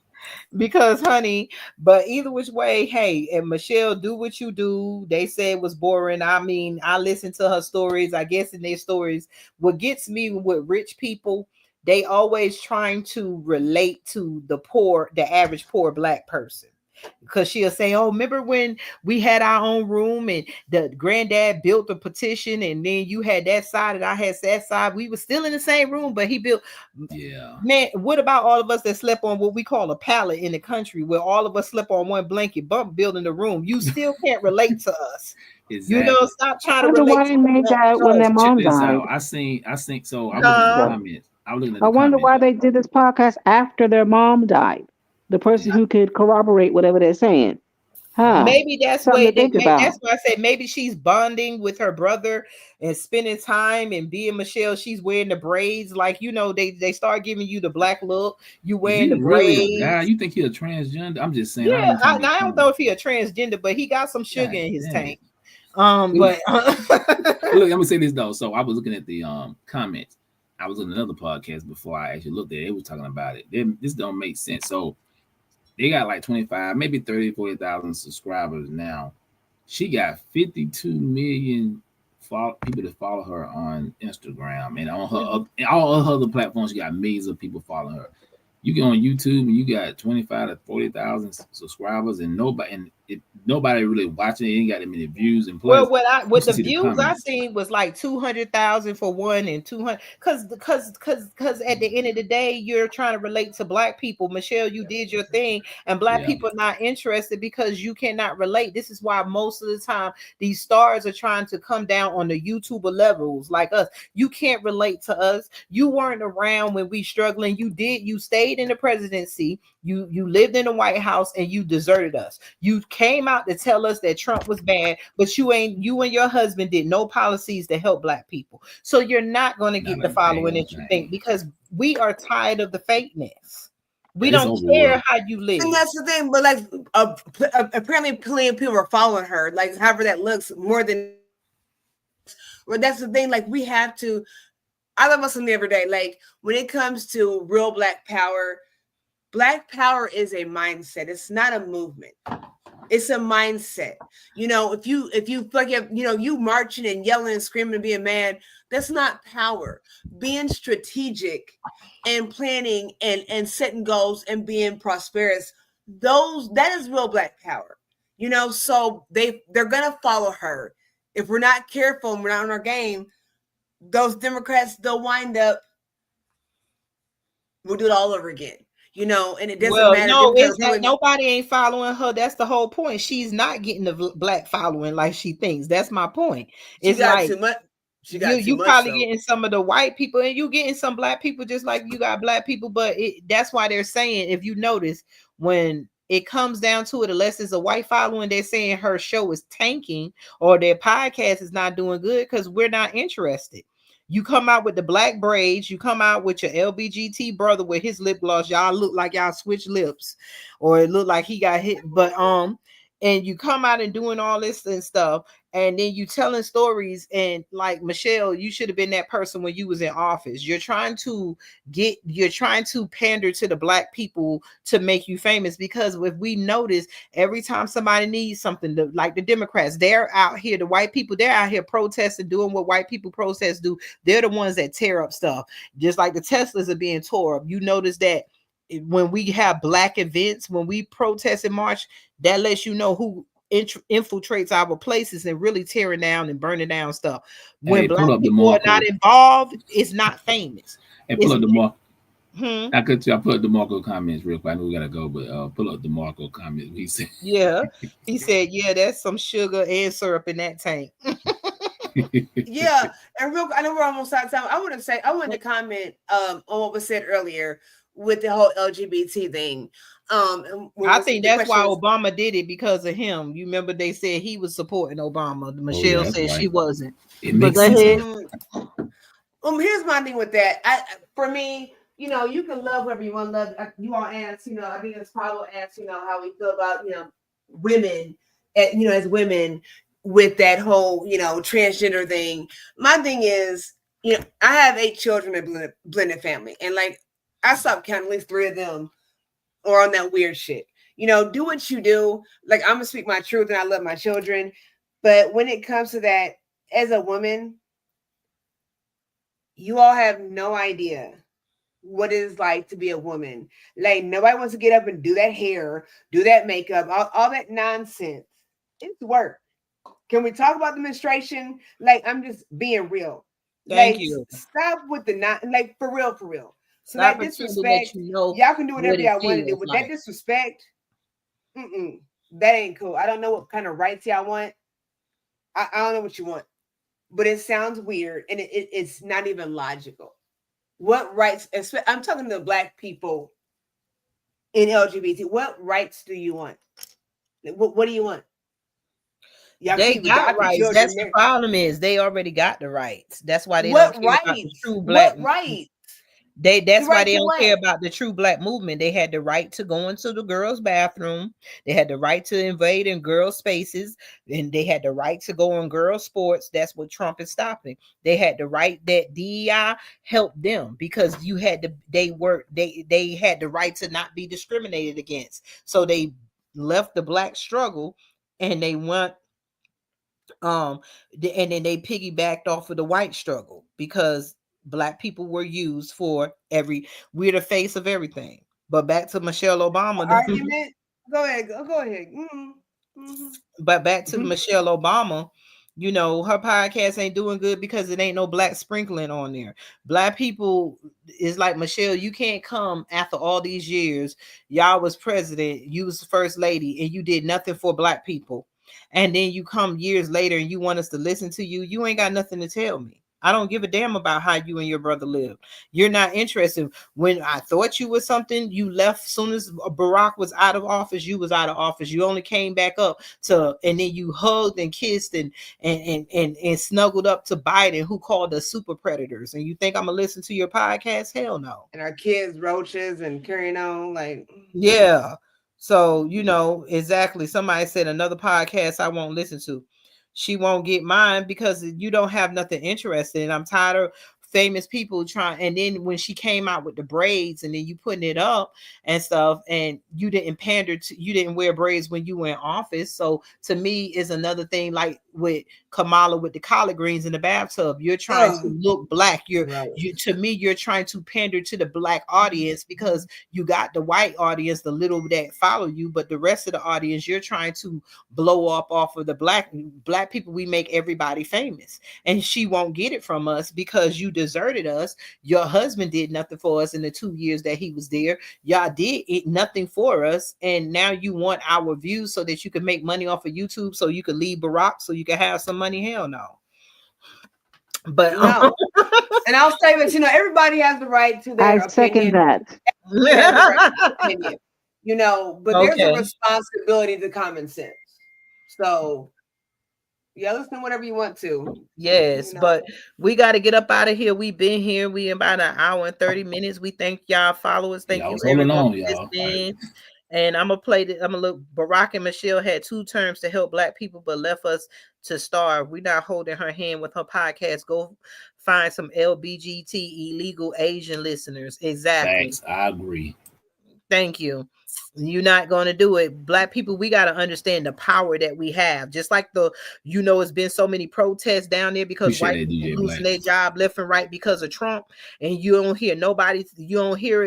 because honey, but either which way, hey, and Michelle, do what you do. They said it was boring. I mean, I listened to her stories. I guess in their stories, what gets me with rich people, they always trying to relate to the poor, the average poor black person, because she'll say, oh, remember when we had our own room and the granddad built a petition, and then you had that side and I had that side, we were still in the same room, but he built. Yeah, Man, what about all of us that slept on what we call a pallet in the country, where all of us slept on one blanket, bump building the room? You still can't relate to us. exactly. Stop trying to Wonder relate why to they the made black that when their person. Check mom this died. out. I seen. So I was looking at the Huh? comments. I was looking at I the wonder comments. why they did this podcast after their mom died. The person Yeah, who could corroborate whatever they're saying. Huh. Maybe that's Something to what think that's about. why I say maybe she's bonding with her brother and spending time, and being Michelle. She's wearing the braids, like they start giving you the black look. You is wearing he the really a guy? braids. You think he a transgender? I'm just saying. I Yeah, ain't trying to be I don't funny. know if he a transgender, but he got some sugar God in his damn it! tank. But Look, I'm gonna say this though. So I was looking at the comments. I was on another podcast before I actually looked at it. It was talking about it. This don't make sense. So they got like 25, maybe 30, 40,000 subscribers now. She got 52 million people that follow her on Instagram, and on her all her other platforms. She got millions of people following her. You get on YouTube and you got 25 to 40,000 subscribers, and nobody really watching it. Ain't got that many views. And well, plus, you what should the see the views I comments. seen was like 200,000 for one, and 200, because at the end of the day, you're trying to relate to black people. Michelle, you did your thing, and black Yeah, people are not interested because you cannot relate. This is why most of the time these stars are trying to come down on the YouTuber levels like us. You can't relate to us. You weren't around when we struggling. You stayed in the presidency. You lived in the White House, and you deserted us. You came out to tell us that Trump was bad, but you and your husband did no policies to help black people. So you're not going to not get the a following damn that you think, thing. because we are tired of the fakeness. We But it's don't over care with. how you And live. that's the thing, but like apparently plenty of people are following her, like however that looks more than. Well, that's the thing. Like we have to. I love us something every day. Like when it comes to real Black Power is a mindset. It's not a movement. It's a mindset. If you fucking you marching and yelling and screaming and being mad, that's not power. Being strategic and planning and setting goals and being prosperous, that is real Black power. So they're gonna follow her. If we're not careful and we're not on our game, those Democrats, they'll wind up, we'll do it all over again. And it doesn't Well, matter. no, Democrat, it's not. Republican, Nobody ain't following her. That's the whole point. She's not getting the black following like she thinks. That's my point. she It's got like too much. She you got too you much probably though. getting some of the white people, and you getting some black people, just like you got black people. But that's why they're saying, if you notice, when it comes down to it, unless it's a white following, they're saying her show is tanking or their podcast is not doing good because we're not interested. You come out with the black braids, you come out with your LBGT brother with his lip gloss, y'all look like y'all switch lips, or it looked like he got hit. But and you come out and doing all this and stuff, and then you telling stories, and like Michelle, you should have been that person when you was in office. You're trying to pander to the black people to make you famous, because if we notice, every time somebody needs something, like the Democrats, they're out here, the white people, they're out here protesting, doing what white people protest do. They're the ones that tear up stuff, just like the Teslas are being tore up. You notice that when we have black events, when we protest and march, that lets you know who infiltrates our places and really tearing down and burning down stuff. When Hey, black pull up people are not DeMarco. involved, it's not famous. Hey, pull up DeMarco. Hmm? I put up DeMarco comments real quick. I know we gotta go, but pull up DeMarco comments. He said, Yeah, he said, yeah, that's some sugar and syrup in that tank. Yeah, and real, I know we're almost out of time. I wanted to comment on what was said earlier with the whole LGBT thing. I think that's why Obama did it, because of him. You remember they said he was supporting Obama. Michelle said she wasn't. It makes sense. Here's my thing with that. For me, you can love whoever you want to love. You all asked, I think it's Pablo asked, how we feel about, women, as women with that whole, transgender thing. My thing is, I have 8 children in a blended family, and like I stopped counting, at least 3 of them are on that weird shit. Do what you do. Like, I'm gonna speak my truth, and I love my children, but when it comes to that, as a woman, you all have no idea what it is like to be a woman. Like, nobody wants to get up and do that hair, do that makeup, all that nonsense. It's work. Can we talk about the menstruation? Like, I'm just being real. Thank Like, you. stop with the like, for real, for real. So Stop that let disrespect, you know y'all can do what whatever it y'all want to do. feels With like. that disrespect, that ain't cool. I don't know what kind of rights y'all want. I don't know what you want, but it sounds weird, and it's not even logical. What rights? I'm talking to black people in LGBT. What rights do you want? What do you want? Y'all They keep got adopting rights. children. That's the problem, is they already got the rights. That's why they What don't care about the rights? true black. What rights? That's The why right they to don't care what? about the true black movement. They had the right to go into the girls' bathroom. They had the right to invade in girls' spaces, and they had the right to go on girls' sports. That's what Trump is stopping. They had the right that DEI helped them, because you had to. They had the right to not be discriminated against. So they left the black struggle, and they went and then they piggybacked off of the white struggle, because black people were used for we're the face of everything. But back to Michelle Obama. Argument. Go ahead. Go ahead. But back to Michelle Obama, her podcast ain't doing good because it ain't no black sprinkling on there. Black people is like, Michelle, you can't come after all these years. Y'all was president, you was the first lady, and you did nothing for black people. And then you come years later and you want us to listen to you. You ain't got nothing to tell me. I don't give a damn about how you and your brother live. You're not interested. When I thought you was something, you left. Soon as Barack was out of office, you was out of office. You only came back up and then you hugged and kissed and snuggled up to Biden, who called us super predators. And you think I'm gonna listen to your podcast? Hell no. And our kids roaches and carrying on like. Yeah. So, exactly. Somebody said another podcast I won't listen to. She won't get mine because you don't have nothing interesting. I'm tired of famous people trying. And then when she came out with the braids, and then you putting it up and stuff, and you didn't wear braids when you were in office. So to me, is another thing, like with Kamala with the collard greens in the bathtub. You're trying to look black. To me, you're trying to pander to the black audience, because you got the white audience, the little that follow you, but the rest of the audience, you're trying to blow up off of the black people. We make everybody famous, and she won't get it from us because you deserted us. Your husband did nothing for us in the 2 years that he was there. Y'all did nothing for us, and now you want our views so that you can make money off of YouTube, so you can leave Barack, so you can have some money. Hell no. But no. And I'll say that everybody has the right to their I second opinion. that. Opinion, but there's a responsibility to common sense. So yeah, listen to whatever you want to. Yes, but we got to get up out of here. We've been here. We about an hour and 30 minutes. We thank y'all followers. Thank I you was holding everyone on, for y'all. listening. And I'm gonna play this. I'm gonna look. Barack and Michelle had 2 terms to help Black people, but left us to starve. We're not holding her hand with her podcast. Go find some LBGT illegal Asian listeners. Exactly. Thanks. I agree. Thank you. You're not going to do it. Black people, we got to understand the power that we have. Just like it's been so many protests down there because Appreciate white that, DJ people losing Black. their job left and right because of Trump, and you don't hear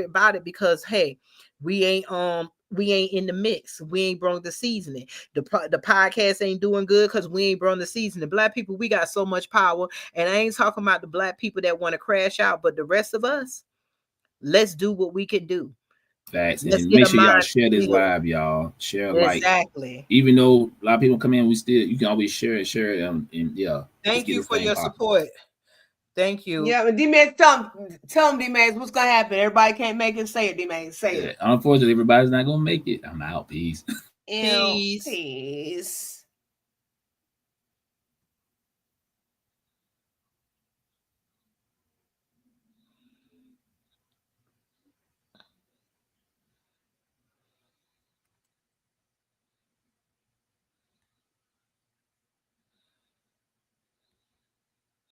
about it because hey, we ain't in the mix. We ain't brought the seasoning. The podcast ain't doing good because we ain't brought the seasoning. Black people, we got so much power, and I ain't talking about the Black people that want to crash out, but the rest of us, let's do what we can do. Facts. Let's And get make a sure y'all mind share this healed. live, y'all. Share, like, Exactly. even though a lot of people come in, you can always share it. And yeah. Thank you for your support. Thank you. Yeah, but D-Man, tell him, D-Man, what's gonna happen? Everybody can't make it. Say it, D-Man. Say it. Unfortunately, everybody's not gonna make it. I'm out. Peace. Peace. Peace.